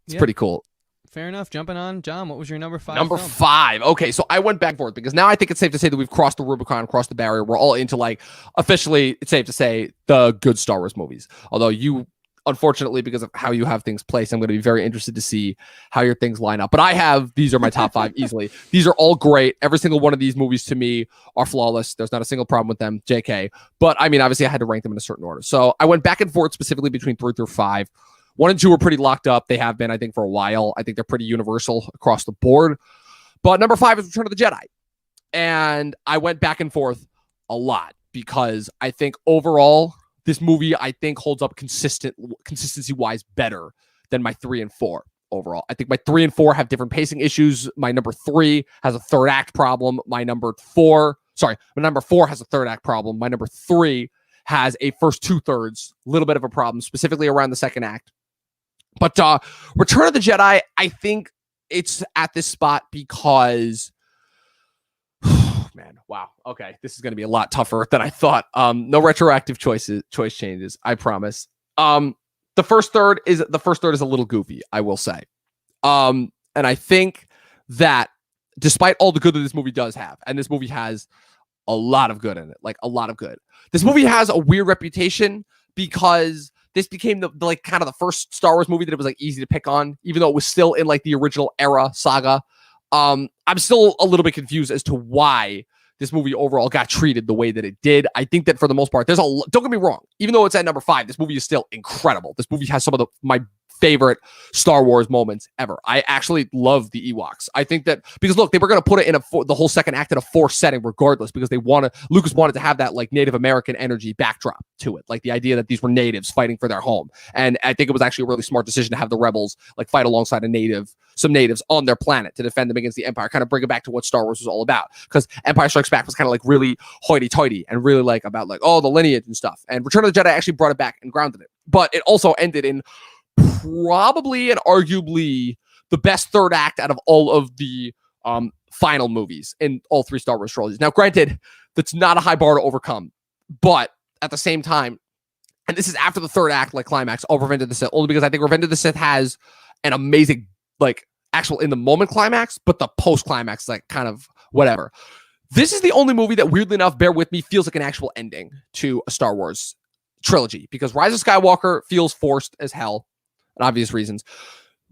It's pretty cool. Fair enough. Jumping on. John, what was your number 5? Number 5. Okay, so I went back and forth because now I think it's safe to say that we've crossed the Rubicon, crossed the barrier. We're all into, like, officially, it's safe to say, the good Star Wars movies. Although you, unfortunately, because of how you have things placed, I'm going to be very interested to see how your things line up. But these are my top 5 easily. These are all great. Every single one of these movies to me are flawless. There's not a single problem with them, JK. But I mean, obviously I had to rank them in a certain order. So I went back and forth specifically between 3 through 5. 1 and 2 were pretty locked up. They have been, I think, for a while. I think they're pretty universal across the board. But number 5 is Return of the Jedi. And I went back and forth a lot because I think overall, this movie, I think, holds up consistency-wise better than my 3 and 4 overall. I think my 3 and 4 have different pacing issues. My number 3 has a third act problem. My number 4 has a third act problem. My number 3 has a first 2/3, little bit of a problem, specifically around the second act. But Return of the Jedi, I think it's at this spot because... man, wow. Okay, this is going to be a lot tougher than I thought. No retroactive choice changes, I promise. The first third is a little goofy, I will say. And I think that despite all the good that this movie does have, and this movie has a lot of good in it, like a lot of good. This movie has a weird reputation because this became the like kind of the first Star Wars movie that it was like easy to pick on, even though it was still in like the original era saga. I'm still a little bit confused as to why this movie overall got treated the way that it did. I think that for the most part, don't get me wrong, even though it's at number 5, this movie is still incredible. This movie has some of my favorite Star Wars moments ever. I actually love the Ewoks. I think that because look, they were going to put it in the whole second act in a Force setting regardless, because Lucas wanted to have that like Native American energy backdrop to it, like the idea that these were natives fighting for their home. And I think it was actually a really smart decision to have the rebels like fight alongside some natives on their planet to defend them against the Empire, kind of bring it back to what Star Wars was all about. Because Empire Strikes Back was kind of like really hoity-toity and really like about like, oh, the lineage and stuff. And Return of the Jedi actually brought it back and grounded it. But it also ended in probably and arguably the best third act out of all of the final movies in all 3 Star Wars trilogies. Now, granted, that's not a high bar to overcome, but at the same time, and this is after the third act, like climax of Revenge of the Sith, only because I think Revenge of the Sith has an amazing, like, actual in the moment climax, but the post climax, like, kind of whatever. This is the only movie that, weirdly enough, bear with me, feels like an actual ending to a Star Wars trilogy, because Rise of Skywalker feels forced as hell, and obvious reasons.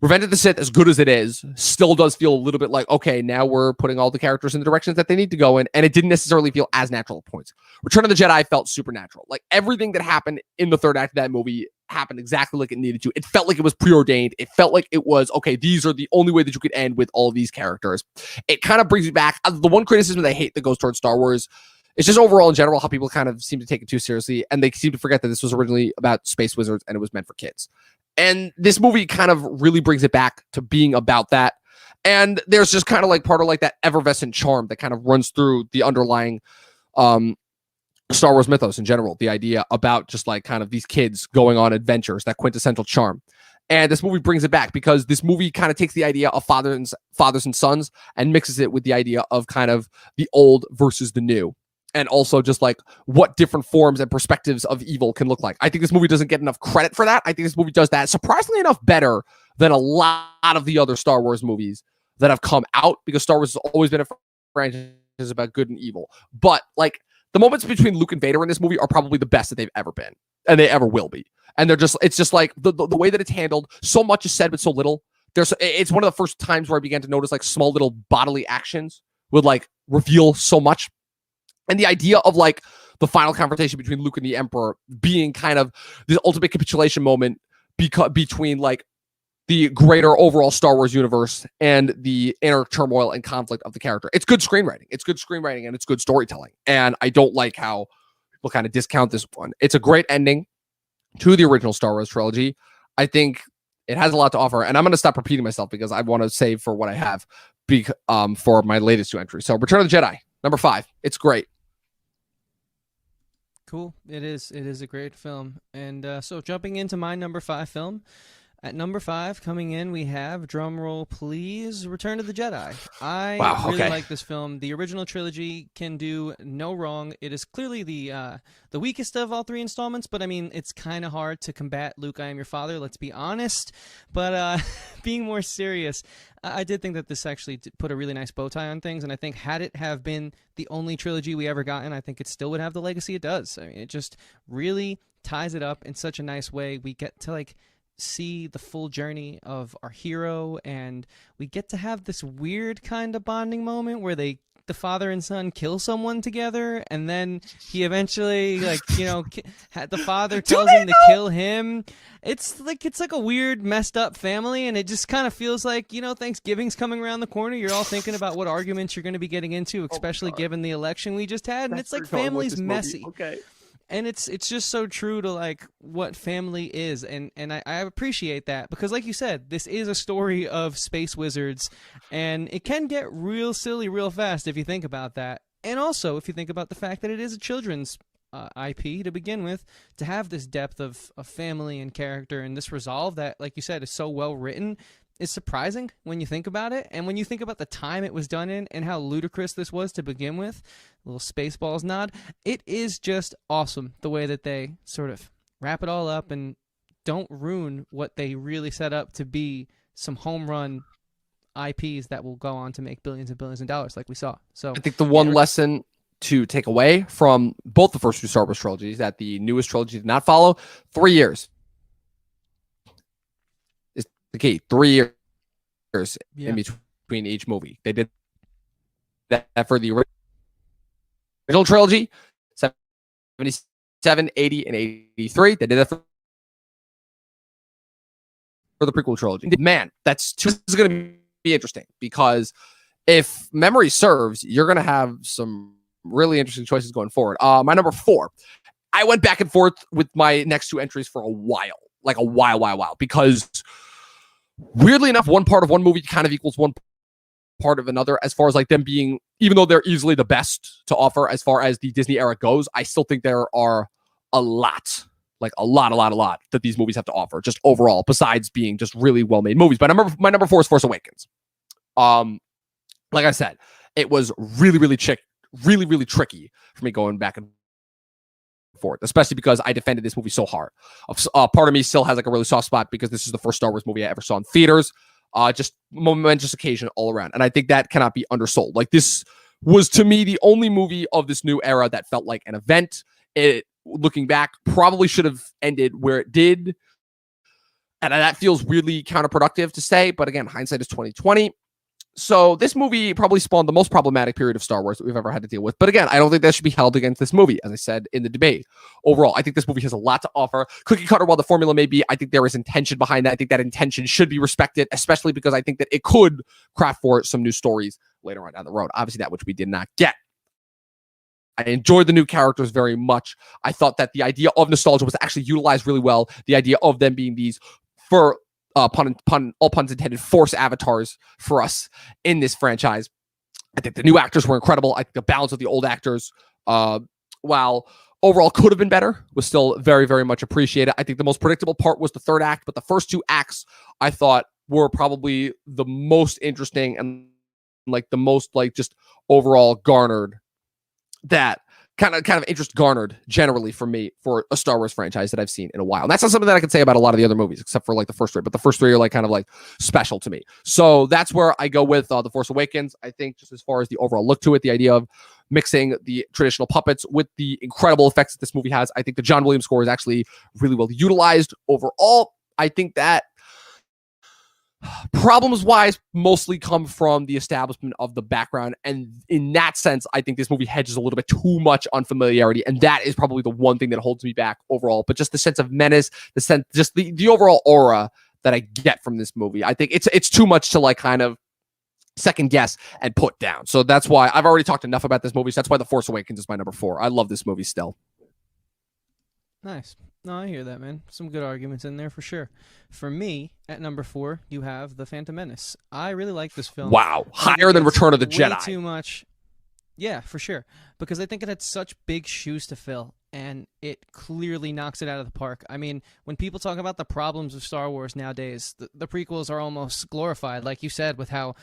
Revenge of the Sith, as good as it is, still does feel a little bit like, okay, now we're putting all the characters in the directions that they need to go in, and it didn't necessarily feel as natural at points. Return of the Jedi felt supernatural. Like, everything that happened in the third act of that movie happened exactly like it needed to. It felt like it was preordained. It felt like it was, okay, these are the only way that you could end with all of these characters. It kind of brings me back. The one criticism that I hate that goes towards Star Wars, it's just overall in general how people kind of seem to take it too seriously, and they seem to forget that this was originally about space wizards and it was meant for kids. And this movie kind of really brings it back to being about that. And there's just kind of like part of like that effervescent charm that kind of runs through the underlying Star Wars mythos in general. The idea about just like kind of these kids going on adventures, that quintessential charm. And this movie brings it back because this movie kind of takes the idea of fathers and sons and mixes it with the idea of kind of the old versus the new. And also just like what different forms and perspectives of evil can look like. I think this movie doesn't get enough credit for that. I think this movie does that surprisingly enough better than a lot of the other Star Wars movies that have come out, because Star Wars has always been a franchise about good and evil. But like the moments between Luke and Vader in this movie are probably the best that they've ever been, and they ever will be. And it's just like the way that it's handled. So much is said, but so little. It's one of the first times where I began to notice like small little bodily actions would like reveal so much. And the idea of like the final confrontation between Luke and the Emperor being kind of the ultimate capitulation moment between like the greater overall Star Wars universe and the inner turmoil and conflict of the character. It's good screenwriting. It's good screenwriting and it's good storytelling. And I don't like how people kind of discount this one. It's a great ending to the original Star Wars trilogy. I think it has a lot to offer, and I'm going to stop repeating myself because I want to save for what I have for my latest two entries. So Return of the Jedi, number 5. It's great. Cool. It is a great film. And so jumping into my number 5 film, at number 5 coming in, we have, drum roll please, Return of the Jedi. I really like this film. The original trilogy can do no wrong. It is clearly the weakest of all 3 installments, but I mean, it's kind of hard to combat Luke, I am your father, let's be honest. But being more serious, I did think that this actually put a really nice bow tie on things, and I think had it have been the only trilogy we ever gotten, I think it still would have the legacy it does. I mean, it just really ties it up in such a nice way. We get to like see the full journey of our hero, and we get to have this weird kind of bonding moment where the father and son kill someone together, and then he eventually, like, you know, the father tells him to kill him. It's like a weird, messed up family, and it just kind of feels like, you know, Thanksgiving's coming around the corner. You're all thinking about what arguments you're going to be getting into, especially given the election we just had, and it's like family's messy. Okay. And it's just so true to like what family is, and I appreciate that, because like you said, this is a story of space wizards, and it can get real silly real fast if you think about that. And also if you think about the fact that it is a children's IP to begin with, to have this depth of family and character and this resolve that, like you said, is so well written, is surprising when you think about it. And when you think about the time it was done in and how ludicrous this was to begin with, a little Spaceballs nod, it is just awesome the way that they sort of wrap it all up and don't ruin what they really set up to be some home run IPs that will go on to make billions and billions of dollars like we saw. So I think the one lesson to take away from both the first two Star Wars trilogies that the newest trilogy did not follow, 3 years. The key, 3 years in between each movie. They did that for the original trilogy, 77, 80, and 83. They did that for the prequel trilogy. Man, this is going to be interesting, because if memory serves, you're going to have some really interesting choices going forward. My number 4, I went back and forth with my next two entries for a while, because weirdly enough, one part of one movie kind of equals one part of another, as far as like them being, even though they're easily the best to offer as far as the Disney era goes, I still think there are a lot that these movies have to offer just overall, besides being just really well-made movies. But my number 4 is Force Awakens. Like I said, it was really tricky for me going back and forth, especially because I defended this movie so hard. Part of me still has like a really soft spot because this is the first Star Wars movie I ever saw in theaters. Just momentous occasion all around. And I think that cannot be undersold. Like, this was, to me, the only movie of this new era that felt like an event. It, looking back, probably should have ended where it did. And that feels really counterproductive to say, but again, hindsight is 2020. So this movie probably spawned the most problematic period of Star Wars that we've ever had to deal with. But again, I don't think that should be held against this movie, as I said in the debate. Overall, I think this movie has a lot to offer. Cookie cutter while the formula may be, I think there is intention behind that. I think that intention should be respected, especially because I think that it could craft for some new stories later on down the road. Obviously, that which we did not get. I enjoyed the new characters very much. I thought that the idea of nostalgia was actually utilized really well. The idea of them being these for all puns intended, force avatars for us in this franchise. I think the new actors were incredible. I think the balance of the old actors, while overall could have been better, was still very, very much appreciated. I think the most predictable part was the third act, but the first two acts I thought were probably the most interesting and like the most like just overall garnered that kind of interest garnered generally for me for a Star Wars franchise that I've seen in a while. And that's not something that I can say about a lot of the other movies, except for like the first three, but the first three are like kind of like special to me. So that's where I go with The Force Awakens. I think just as far as the overall look to it, the idea of mixing the traditional puppets with the incredible effects that this movie has, I think the John Williams score is actually really well utilized overall. I think that problems wise mostly come from the establishment of the background, and in that sense I think this movie hedges a little bit too much on familiarity, and that is probably the one thing that holds me back overall. But just the sense of menace, the sense, just the overall aura that I get from this movie, I think it's too much to like kind of second guess and put down. So that's why I've already talked enough about this movie. So that's why The Force Awakens is my number 4. I love this movie still. Nice. No, I hear that, man. Some good arguments in there for sure. For me, at number 4, you have The Phantom Menace. I really like this film. Wow. Higher than Return of the Jedi. Too much. Yeah, for sure. Because I think it had such big shoes to fill, and it clearly knocks it out of the park. I mean, when people talk about the problems of Star Wars nowadays, the prequels are almost glorified, like you said, with how,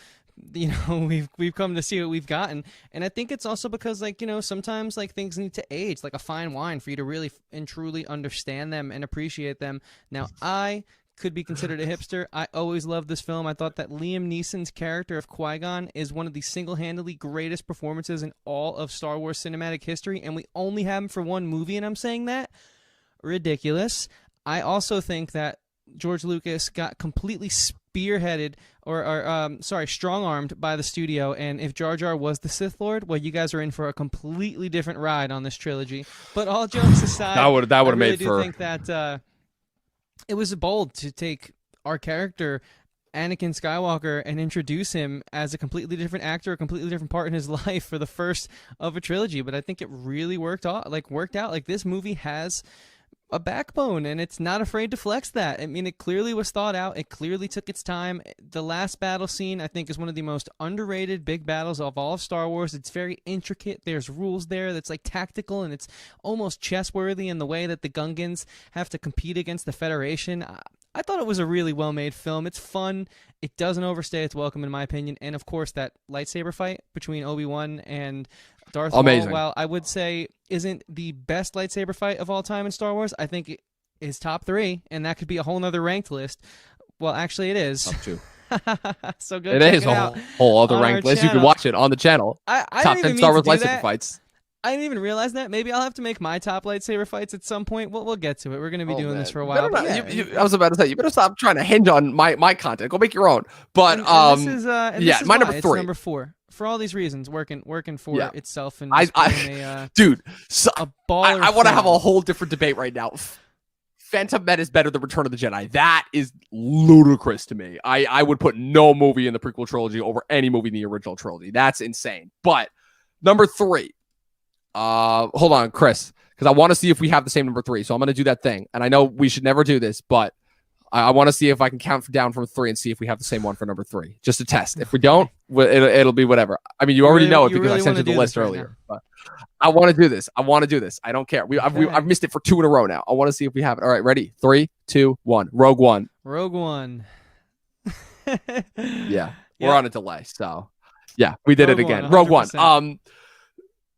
you know, we've come to see what we've gotten. And I think it's also because, like, you know, sometimes like things need to age like a fine wine for you to really and truly understand them and appreciate them. Now, I could be considered a hipster. I always loved this film. I thought that Liam Neeson's character of Qui-Gon is one of the single-handedly greatest performances in all of Star Wars cinematic history, and we only have him for one movie, and I'm saying that? Ridiculous. I also think that George Lucas got completely spearheaded strong-armed by the studio, and if Jar Jar was the Sith Lord, well, you guys are in for a completely different ride on this trilogy. But all jokes aside, I really do think that it was bold to take our character, Anakin Skywalker, and introduce him as a completely different actor, a completely different part in his life for the first of a trilogy. But I think it really worked out. Like, this movie has a backbone, and it's not afraid to flex that. I mean, it clearly was thought out. It clearly took its time. The last battle scene, I think, is one of the most underrated big battles of all of Star Wars. It's very intricate. There's rules there that's like tactical, and it's almost chess-worthy in the way that the Gungans have to compete against the Federation. I thought it was a really well-made film. It's fun. It doesn't overstay its welcome, in my opinion. And, of course, that lightsaber fight between Obi-Wan and Darth Maul, while I would say isn't the best lightsaber fight of all time in Star Wars, I think it is top 3, and that could be a whole nother ranked list. Well, actually, it is. Top 2. So go check it out. Whole other ranked list. You can watch it on the channel. I top 10 Star Wars lightsaber fights. I didn't even realize that. Maybe I'll have to make my top lightsaber fights at some point. We'll get to it. We're going to be doing this for a while. I was about to say, you better stop trying to hinge on my content. Go make your own. But and this is my number 3. It's number 4. For all these reasons, working for itself, and dude, a baller. I want to have a whole different debate right now. Phantom Menace is better than Return of the Jedi. That is ludicrous to me. I would put no movie in the prequel trilogy over any movie in the original trilogy. That's insane. But number 3. Hold on, Chris, because I want to see if we have the same number 3. So I'm going to do that thing. And I know we should never do this, but I want to see if I can count down from 3 and see if we have the same one for number 3, just to test. If we don't, it'll be whatever. I mean, you already know it because I sent you the list earlier. But I want to do this. I don't care. I've missed it for 2 in a row now. I want to see if we have it. All right, ready? 3, 2, 1. Rogue One. Yeah, we're on a delay. So yeah, we did it again. Rogue One.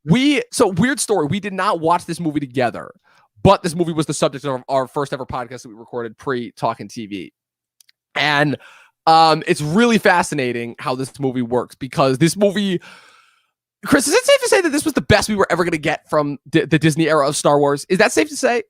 Weird story. We did not watch this movie together, but this movie was the subject of our first ever podcast that we recorded pre-Talkin TV. And it's really fascinating how this movie works, because this movie, Chris, is it safe to say that this was the best we were ever going to get from the Disney era of Star Wars? Is that safe to say?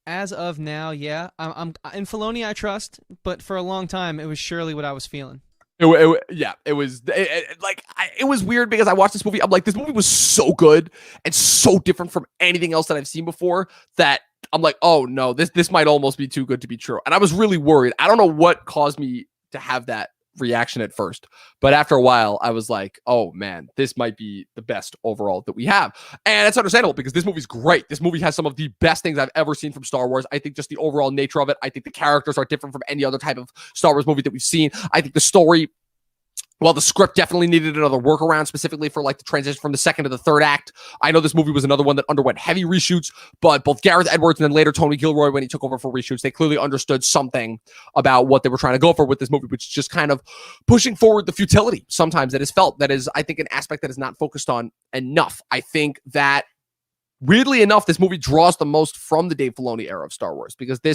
As of now, yeah. I'm in Filoni, I trust, but for a long time, it was surely what I was feeling. It was weird because I watched this movie. I'm like, this movie was so good and so different from anything else that I've seen before that I'm like, oh no, this might almost be too good to be true. And I was really worried. I don't know what caused me to have that reaction at first. But after a while, I was like, oh man, this might be the best overall that we have. And it's understandable because this movie's great. This movie has some of the best things I've ever seen from Star Wars. I think just the overall nature of it. I think the characters are different from any other type of Star Wars movie that we've seen. I think the story, well, the script definitely needed another workaround, specifically for like the transition from the second to the third act. I know this movie was another one that underwent heavy reshoots, but both Gareth Edwards and then later Tony Gilroy, when he took over for reshoots, they clearly understood something about what they were trying to go for with this movie, which is just kind of pushing forward the futility sometimes that is felt. That is, I think, an aspect that is not focused on enough. I think that weirdly enough, this movie draws the most from the Dave Filoni era of Star Wars because the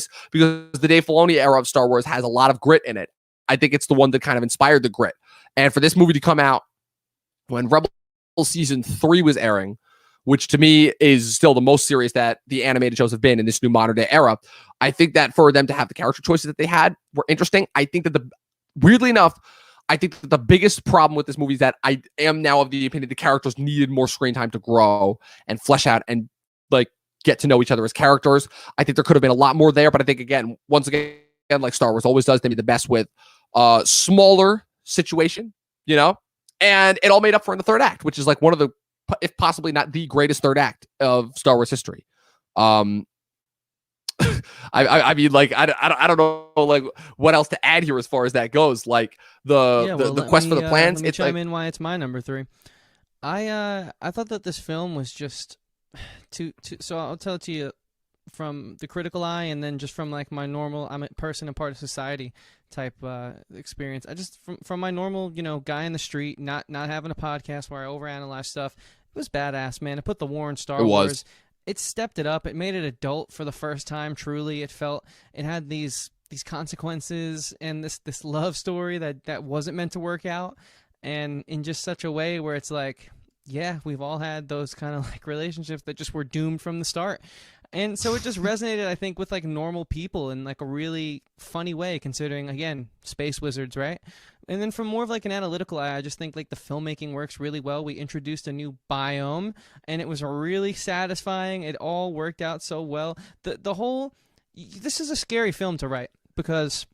Dave Filoni era of Star Wars has a lot of grit in it. I think it's the one that kind of inspired the grit. And for this movie to come out when Rebels Season 3 was airing, which to me is still the most serious that the animated shows have been in this new modern day era, I think that for them to have the character choices that they had were interesting. I think that weirdly enough, I think that the biggest problem with this movie is that I am now of the opinion the characters needed more screen time to grow and flesh out and like get to know each other as characters. I think there could have been a lot more there, but I think once again, like Star Wars always does, they made the best with smaller situation, and it all made up for in the third act, which is like one of the, if possibly not the greatest third act of Star Wars history. I mean, like, I don't know, like, what else to add here as far as that goes. Like the quest for the plans. Let me chime in why it's my number 3. I thought that this film was just so I'll tell it to you from the critical eye and then just from like my normal, I'm a person and part of society type experience. I just from my normal, guy in the street, not having a podcast where I overanalyze stuff. It was badass, man. It put the war in Star Wars. It stepped it up. It made it adult for the first time. Truly, it had these consequences and this love story that wasn't meant to work out, and in just such a way where it's like, yeah, we've all had those kind of like relationships that just were doomed from the start. And so it just resonated, I think, with like normal people in like a really funny way, considering, again, space wizards, right? And then from more of like an analytical eye, I just think like the filmmaking works really well. We introduced a new biome, and it was really satisfying. It all worked out so well. This is a scary film to write because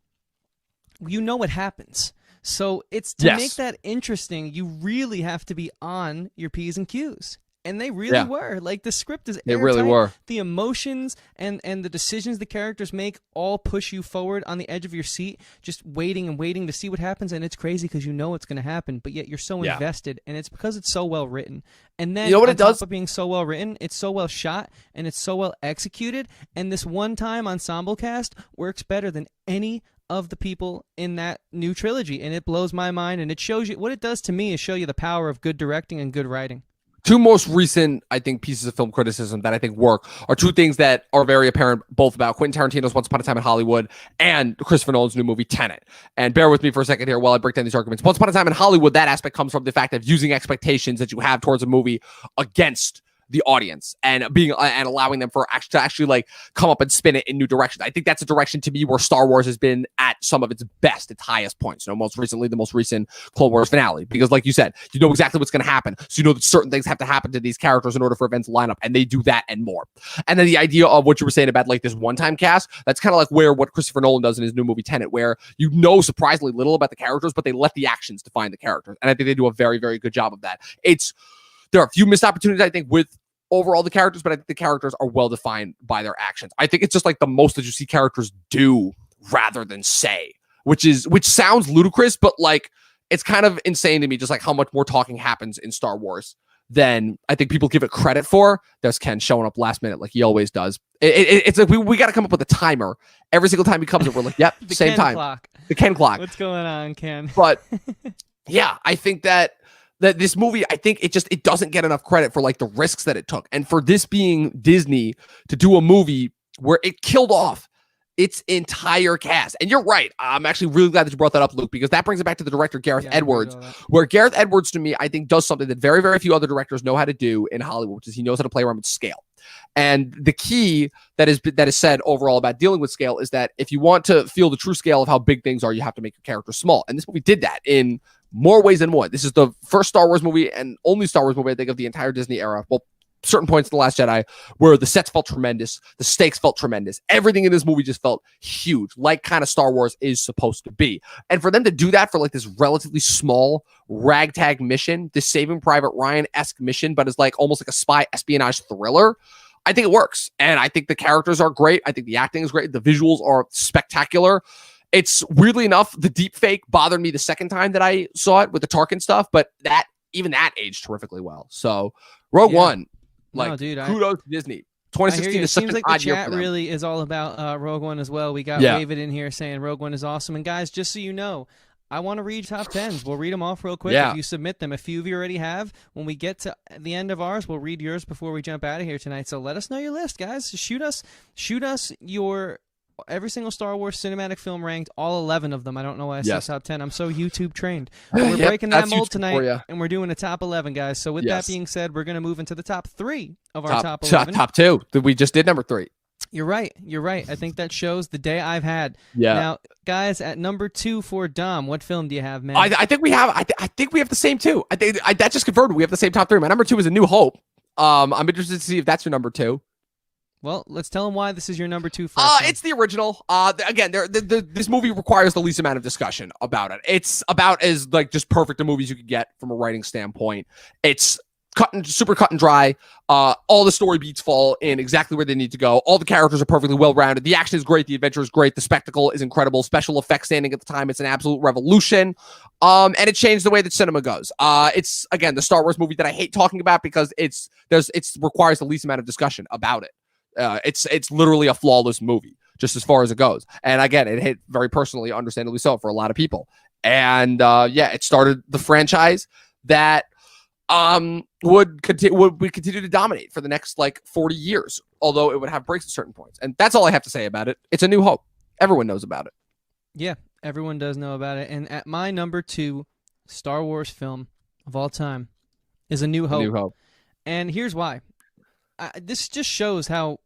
you know what happens. So it's to make that interesting, you really have to be on your P's and Q's. And they really were. Like, the script is airtight. They really were. The emotions and the decisions the characters make all push you forward on the edge of your seat, just waiting and waiting to see what happens. And it's crazy because you know what's going to happen, but yet you're so invested. And it's because it's so well written. And then on top of being so well written, it's so well shot and it's so well executed. And this one-time ensemble cast works better than any of the people in that new trilogy. And it blows my mind. And it shows you, what it does to me is show you the power of good directing and good writing. Two most recent, I think, pieces of film criticism that I think work are two things that are very apparent, both about Quentin Tarantino's Once Upon a Time in Hollywood and Christopher Nolan's new movie, Tenet. And bear with me for a second here while I break down these arguments. Once Upon a Time in Hollywood, that aspect comes from the fact of using expectations that you have towards a movie against the audience and allowing them to actually like come up and spin it in new directions. I think that's a direction to me where Star Wars has been at some of its best, its highest points. Most recently, the most recent Clone Wars finale, because like you said, you know exactly what's going to happen. So you know that certain things have to happen to these characters in order for events to line up, and they do that and more. And then the idea of what you were saying about like this one-time cast, that's kind of like what Christopher Nolan does in his new movie Tenet, where you know surprisingly little about the characters, but they let the actions define the characters. And I think they do a very, very good job of that. There are a few missed opportunities, I think, with overall the characters, but I think the characters are well defined by their actions. I think it's just like the most that you see characters do rather than say, which sounds ludicrous, but like it's kind of insane to me, just like how much more talking happens in Star Wars than I think people give it credit for. There's Ken showing up last minute like he always does. It's like we got to come up with a timer every single time he comes in. We're like, yep, the same Ken time. Clock. The Ken clock. What's going on, Ken? But yeah, I think that this movie, I think it doesn't get enough credit for like the risks that it took. And for this being Disney to do a movie where it killed off its entire cast. And you're right. I'm actually really glad that you brought that up, Luke, because that brings it back to the director, Gareth Edwards, where Gareth Edwards, to me, I think does something that very, very few other directors know how to do in Hollywood, which is he knows how to play around with scale. And the key that is said overall about dealing with scale is that if you want to feel the true scale of how big things are, you have to make your characters small. And this movie did that in more ways than one. This is the first Star Wars movie and only Star Wars movie, I think, of the entire Disney era. Well, certain points in The Last Jedi where the sets felt tremendous, the stakes felt tremendous. Everything in this movie just felt huge, like kind of Star Wars is supposed to be. And for them to do that for like this relatively small ragtag mission, this Saving Private Ryan-esque mission, but it's like almost like a spy espionage thriller, I think it works. And I think the characters are great. I think the acting is great. The visuals are spectacular. It's weirdly enough, the deep fake bothered me the second time that I saw it with the Tarkin stuff, but even that aged terrifically well. So Rogue One, like, dude, kudos to Disney. 2016 is such an odd year for them. Seems like the chat really is all about Rogue One as well. We got David in here saying Rogue One is awesome. And guys, just so you know, I want to read top 10s. We'll read them off real quick if you submit them. A few of you already have. When we get to the end of ours, we'll read yours before we jump out of here tonight. So let us know your list, guys. Shoot us your every single Star Wars cinematic film ranked, all 11 of them. I don't know why I said top 10. I'm so YouTube trained. But we're breaking that mold tonight, and we're doing a top 11, guys. So with that being said, we're going to move into the top 3 of our top 11. Top 2. We just did number 3. You're right. I think that shows the day I've had. Yeah. Now, guys, at number 2 for Dom, what film do you have, man? I think we have. I think we have the same 2. I think that just confirmed we have the same top 3. My number 2 is A New Hope. I'm interested to see if that's your number 2. Well, let's tell them why this is your number 2 first. It's the original. Again, this movie requires the least amount of discussion about it. It's about as like just perfect a movie as you could get from a writing standpoint. It's super cut and dry. All the story beats fall in exactly where they need to go. All the characters are perfectly well-rounded. The action is great. The adventure is great. The spectacle is incredible. Special effects standing at the time, it's an absolute revolution. And it changed the way that cinema goes. It's again the Star Wars movie that I hate talking about because it requires the least amount of discussion about it. It's literally a flawless movie, just as far as it goes. And again, it hit very personally, understandably so, for a lot of people. And it started the franchise that would continue to dominate for the next like 40 years, although it would have breaks at certain points. And that's all I have to say about it. It's A New Hope. Everyone knows about it. Yeah, everyone does know about it. And at my number 2 Star Wars film of all time is A New Hope. A New Hope. And here's why. This just shows how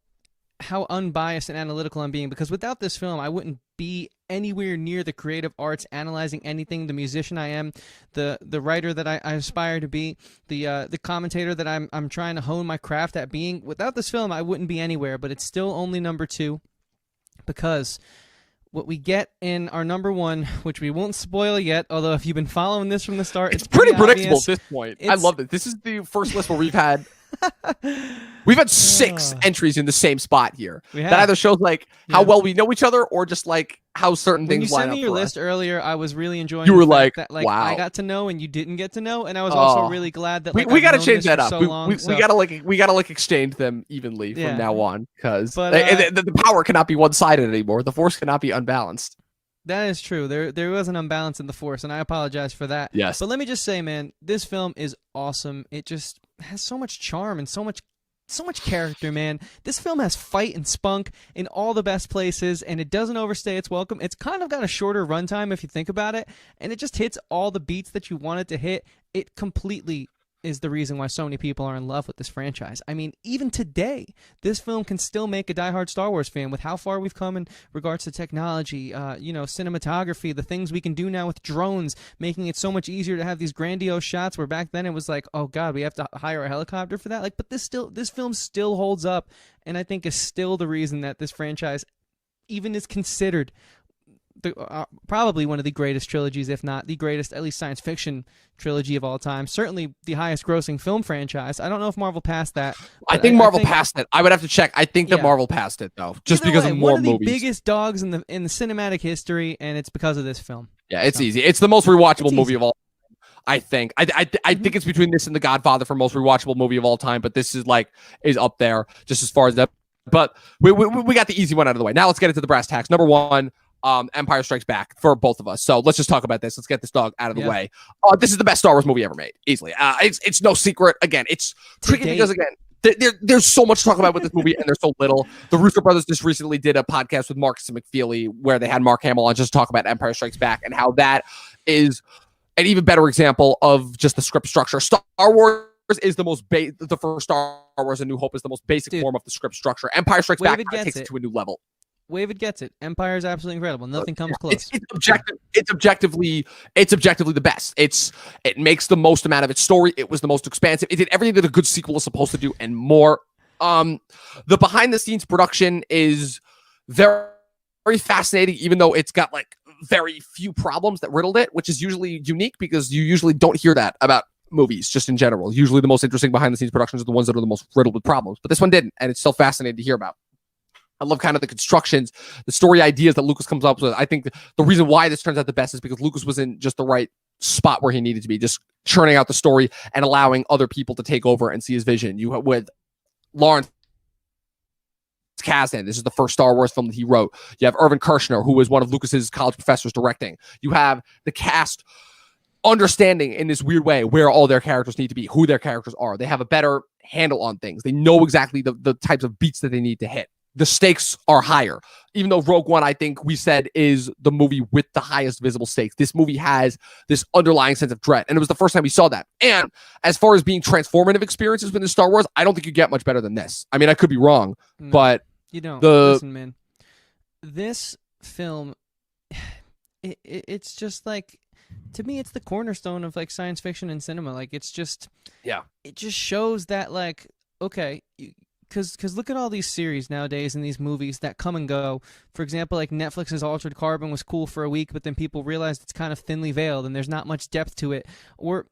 unbiased and analytical I'm being, because without this film, I wouldn't be anywhere near the creative arts, analyzing anything, the musician I am, the writer that I aspire to be, the commentator that I'm trying to hone my craft at being. Without this film, I wouldn't be anywhere, but it's still only number 2 because what we get in our number 1, which we won't spoil yet, although if you've been following this from the start, it's pretty predictable at this point. I love it. This is the first list where we've had 6 entries in the same spot here. That either shows like how well we know each other or just like how certain things line up. When you sent me your list earlier, I was really enjoying. You were like, that, wow. I got to know and you didn't get to know, and I was also really glad that we got to change that up. We got to exchange them evenly from now on, because the power cannot be one-sided anymore. The force cannot be unbalanced. That is true. There was an imbalance in the force, and I apologize for that. Yes. But let me just say, man, this film is awesome. It just has so much charm and so much character, man. This film has fight and spunk in all the best places, and it doesn't overstay its welcome. It's kind of got a shorter runtime if you think about it, and it just hits all the beats that you want it to hit. It completely is the reason why so many people are in love with this franchise. I mean, even today, this film can still make a diehard Star Wars fan with how far we've come in regards to technology, cinematography, the things we can do now with drones, making it so much easier to have these grandiose shots where back then it was like, oh God, we have to hire a helicopter for that. Like, but this film still holds up, and I think is still the reason that this franchise even is considered probably one of the greatest trilogies, if not the greatest, at least science fiction trilogy of all time. Certainly the highest grossing film franchise. I don't know if Marvel passed that. I think Marvel passed it. I would have to check. I think that Marvel passed it, though, just because of more movies. One of the biggest dogs in the cinematic history, and it's because of this film. Yeah, it's easy. It's the most rewatchable movie of all time, I think. I think it's between this and The Godfather for most rewatchable movie of all time, but this is up there just as far as that. But we got the easy one out of the way. Now let's get into the brass tacks. Number 1, Empire Strikes Back for both of us. So let's just talk about this. Let's get this dog out of the way. This is the best Star Wars movie ever made, easily. It's no secret. Again, it's tricky because there's so much to talk about with this movie, and there's so little. The Russo brothers just recently did a podcast with Marcus and McFeely where they had Mark Hamill on just to talk about Empire Strikes Back and how that is an even better example of just the script structure. Star Wars is the most the first Star Wars, A New Hope is the most basic form of the script structure. Empire Strikes Back takes it to a new level. Wavid gets it. Empire is absolutely incredible. Nothing comes close. It's objectively the best. It makes the most amount of its story. It was the most expansive. It did everything that a good sequel is supposed to do and more. The behind the scenes production is very, very fascinating, even though it's got like very few problems that riddled it, which is usually unique because you usually don't hear that about movies just in general. Usually the most interesting behind the scenes productions are the ones that are the most riddled with problems, but this one didn't, and it's still fascinating to hear about. I love kind of the constructions, the story ideas that Lucas comes up with. I think the reason why this turns out the best is because Lucas was in just the right spot where he needed to be, just churning out the story and allowing other people to take over and see his vision. You with Lawrence Kasdan, this is the first Star Wars film that he wrote. You have Irvin Kershner, who was one of Lucas's college professors directing. You have the cast understanding in this weird way where all their characters need to be, who their characters are. They have a better handle on things. They know exactly the types of beats that they need to hit. The stakes are higher. Even though Rogue One, I think we said, is the movie with the highest visible stakes. This movie has this underlying sense of dread. And it was the first time we saw that. And as far as being transformative experiences within Star Wars, I don't think you get much better than this. I mean, I could be wrong, but you don't. Listen, man. This film, it's just like, to me, it's the cornerstone of like science fiction and cinema. Like, it's just, it just shows that, like, okay, because look at all these series nowadays and these movies that come and go. For example, like Netflix's Altered Carbon was cool for a week, but then people realized it's kind of thinly veiled and there's not much depth to it. Or,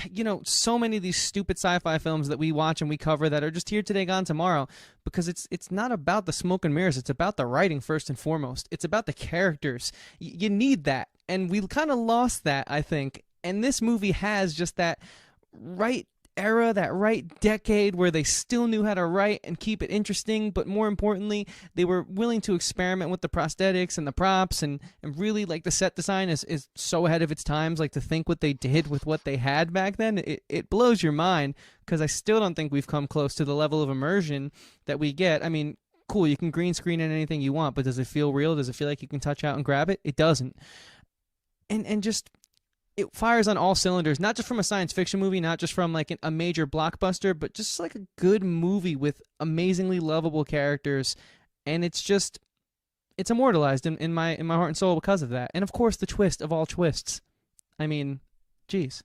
you know, so many of these stupid sci-fi films that we watch and we cover that are just here today, gone tomorrow, because it's not about the smoke and mirrors. It's about the writing first and foremost. It's about the characters. You need that. And we kind of lost that, I think. And this movie has just that right era, that right decade where they still knew how to write and keep it interesting, but more importantly, they were willing to experiment with the prosthetics and the props, and really, like, the set design is so ahead of its times. Like, to think what they did with what they had back then, it blows your mind, because I still don't think we've come close to the level of immersion that we get. I mean, cool, you can green screen in anything you want, but does it feel real? Does it feel like you can touch out and grab it? It doesn't. And just, it fires on all cylinders, not just from a science fiction movie, not just from like a major blockbuster, but just like a good movie with amazingly lovable characters. And it's immortalized in my heart and soul because of that. And of course, the twist of all twists. I mean, geez.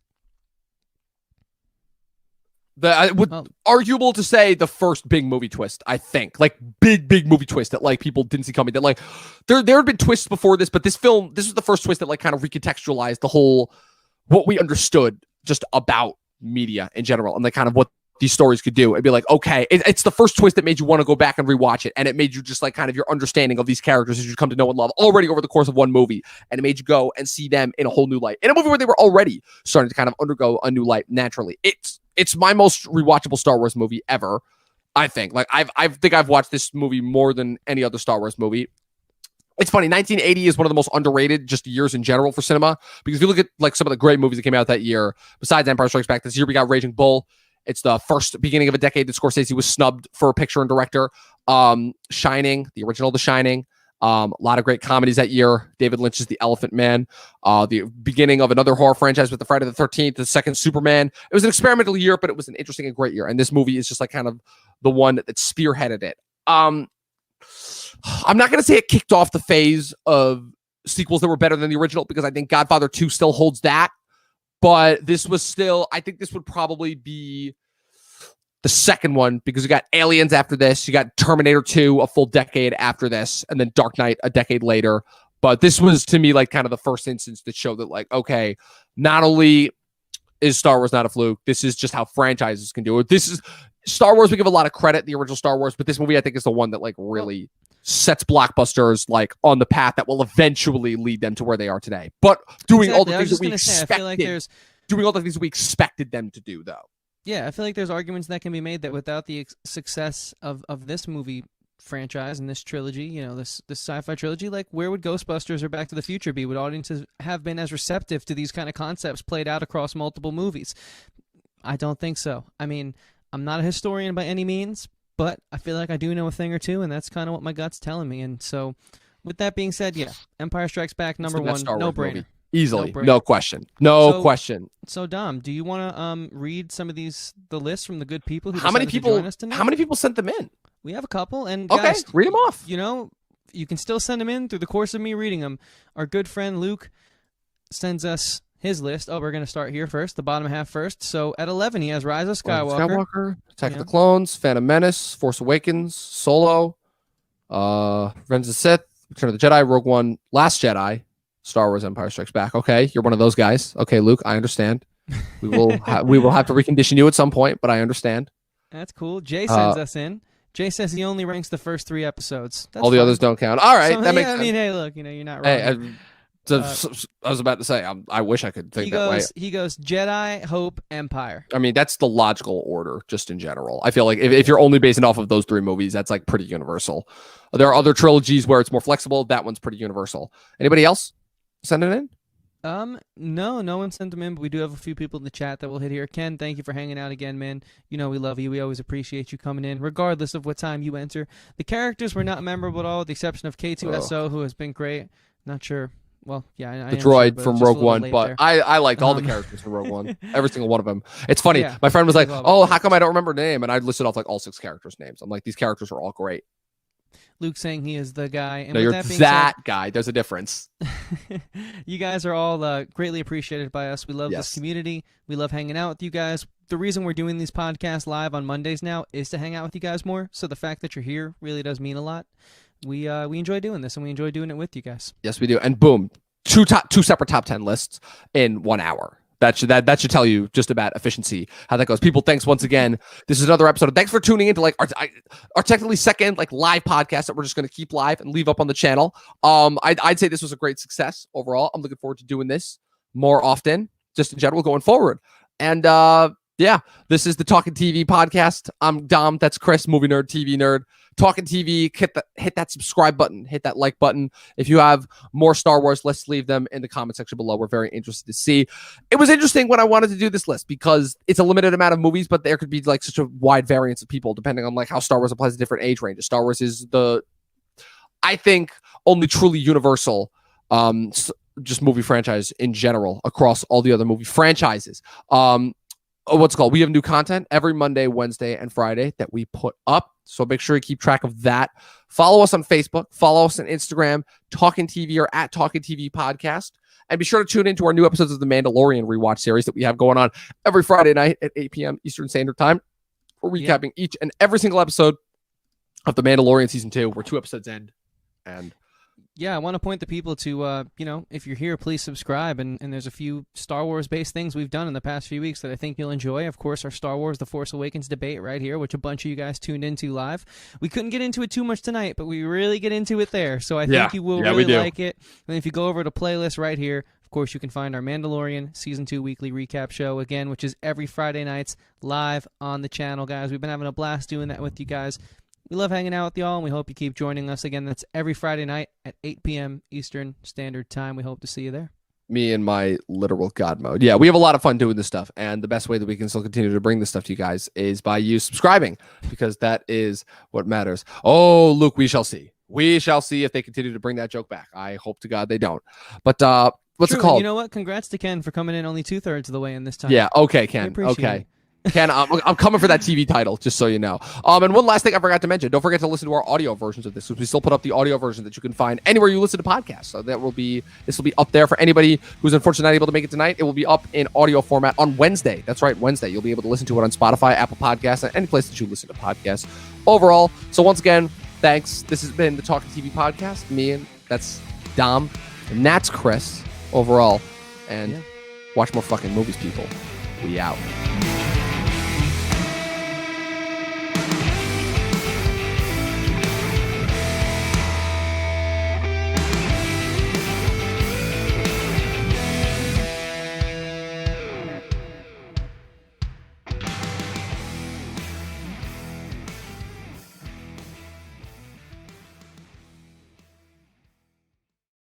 Arguable to say the first big movie twist, I think. Like, big movie twist that, like, people didn't see coming. That, like, there had been twists before this, but this was the first twist that, like, kind of recontextualized the whole, what we understood just about media in general, and, like, kind of what these stories could do. It'd be like, okay, it's the first twist that made you want to go back and rewatch it, and it made you just, like, kind of your understanding of these characters as you come to know and love already over the course of one movie, and it made you go and see them in a whole new light. In a movie where they were already starting to kind of undergo a new light naturally. It's my most rewatchable Star Wars movie ever, I think. Like, I think I've watched this movie more than any other Star Wars movie. It's funny, 1980 is one of the most underrated just years in general for cinema, because if you look at, like, some of the great movies that came out that year, besides Empire Strikes Back, this year we got Raging Bull. It's the first beginning of a decade that Scorsese was snubbed for a picture and director. Shining, the original The Shining. A lot of great comedies that year. David Lynch's The Elephant Man. The beginning of another horror franchise with the Friday the 13th, the second Superman. It was an experimental year, but it was an interesting and great year. And this movie is just, like, kind of the one that spearheaded it. I'm not going to say it kicked off the phase of sequels that were better than the original, because I think Godfather 2 still holds that. But this was still, I think this would probably be the second one, because you got Aliens after this, you got Terminator 2 a full decade after this, and then Dark Knight a decade later. But this was, to me, like, kind of the first instance that showed that, like, okay, not only is Star Wars not a fluke, this is just how franchises can do it. This is Star Wars. We give a lot of credit, the original Star Wars, but this movie, I think, is the one that, like, really sets blockbusters, like, on the path that will eventually lead them to where they are today. But doing all the things that we expected, I feel like doing all the things that we expected them to do, though. Yeah, I feel like there's arguments that can be made that without the success of this movie franchise and this trilogy, you know, this sci-fi trilogy, like, where would Ghostbusters or Back to the Future be? Would audiences have been as receptive to these kind of concepts played out across multiple movies? I don't think so. I mean, I'm not a historian by any means, but I feel like I do know a thing or two, and that's kind of what my gut's telling me. And so, with that being said, yeah, Empire Strikes Back, number one, no-brainer. Easily, no question. No question. So, Dom, do you want to read some of the lists from the good people who how many people to join us tonight? How many people sent them in? We have a couple, and okay, guys, read them off. You know, you can still send them in through the course of me reading them. Our good friend Luke sends us his list. Oh, we're going to start here first, the bottom half first. So at 11, he has Rise of Skywalker. Attack of the Clones, Phantom Menace, Force Awakens, Solo, Revenge of the Sith, Return of the Jedi, Rogue One, Last Jedi, Star Wars Empire Strikes Back. Okay, you're one of those guys. Okay, Luke, I understand. We will we will have to recondition you at some point, but I understand. That's cool. Jay sends us in. Jay says he only ranks the first 3 episodes. All the others don't count. All right, that makes sense. I mean, hey, look, you're not wrong. Hey, I was about to say, I wish I could think that way. He goes Jedi, Hope, Empire. I mean, that's the logical order, just in general. I feel like if you're only basing off of those 3 movies, that's like pretty universal. There are other trilogies where it's more flexible. That one's pretty universal. Anybody else send it in? No one sent them in, but we do have a few people in the chat that will hit here. Ken, thank you for hanging out again, man. You know we love you. We always appreciate you coming in, regardless of what time you enter. The characters were not memorable at all, with the exception of K2SO, who has been great. Not sure. Well, yeah, the droid from Rogue One, but I liked all the characters from Rogue One, every single one of them. It's funny. Yeah, my friend was like, "Oh, how come I don't remember name?" And I listed off like all 6 characters' names. I'm like, these characters are all great. Luke saying he is the guy. And no, you're that guy. There's a difference. You guys are all greatly appreciated by us. We love this community. We love hanging out with you guys. The reason we're doing these podcasts live on Mondays now is to hang out with you guys more. So the fact that you're here really does mean a lot. We enjoy doing this, and we enjoy doing it with you guys. Yes, we do. And boom, two separate top 10 lists in 1 hour. That should tell you just about efficiency, how that goes. People, thanks once again. This is another episode. Thanks for tuning into like our technically second like live podcast that we're just going to keep live and leave up on the channel. I'd say this was a great success overall. I'm looking forward to doing this more often, just in general going forward. And yeah, this is the Talkin TV podcast. I'm Dom. That's Chris, movie nerd, TV nerd. Talkin TV. Hit that subscribe button. Hit that like button. If you have more Star Wars, let's leave them in the comment section below. We're very interested to see. It was interesting when I wanted to do this list because it's a limited amount of movies, but there could be like such a wide variance of people depending on like how Star Wars applies to different age ranges. Star Wars is I think, only truly universal just movie franchise in general across all the other movie franchises. What's it called? We have new content every Monday, Wednesday, and Friday that we put up. So make sure you keep track of that. Follow us on Facebook. Follow us on Instagram, Talkin TV or at Talkin TV Podcast. And be sure to tune into our new episodes of the Mandalorian rewatch series that we have going on every Friday night at 8 p.m. Eastern Standard Time. We're recapping each and every single episode of the Mandalorian Season 2. We're 2 episodes in. And yeah, I want to point the people to, if you're here, please subscribe. And there's a few Star Wars-based things we've done in the past few weeks that I think you'll enjoy. Of course, our Star Wars The Force Awakens debate right here, which a bunch of you guys tuned into live. We couldn't get into it too much tonight, but we really get into it there. So I think you will really like it. And if you go over to playlist right here, of course, you can find our Mandalorian Season 2 weekly recap show, again, which is every Friday nights live on the channel, guys. We've been having a blast doing that with you guys. We love hanging out with y'all, and we hope you keep joining us. Again, that's every Friday night at 8 p.m. Eastern Standard Time. We hope to see you there. Me in my literal God mode. Yeah, we have a lot of fun doing this stuff, and the best way that we can still continue to bring this stuff to you guys is by you subscribing, because that is what matters. Oh, Luke, we shall see. We shall see if they continue to bring that joke back. I hope to God they don't. But what's it called? You know what? Congrats to Ken for coming in only 2/3 of the way in this time. Yeah, okay, Ken. Okay. Ken, I'm coming for that TV title, just so you know. And one last thing I forgot to mention: don't forget to listen to our audio versions of this. We still put up the audio version that you can find anywhere you listen to podcasts. So this will be up there for anybody who's unfortunately not able to make it tonight. It will be up in audio format on Wednesday. That's right, Wednesday. You'll be able to listen to it on Spotify, Apple Podcasts, and any place that you listen to podcasts overall. So once again, thanks. This has been the Talkin TV podcast. Me and that's Dom, and that's Chris overall. And watch more fucking movies, people. We out.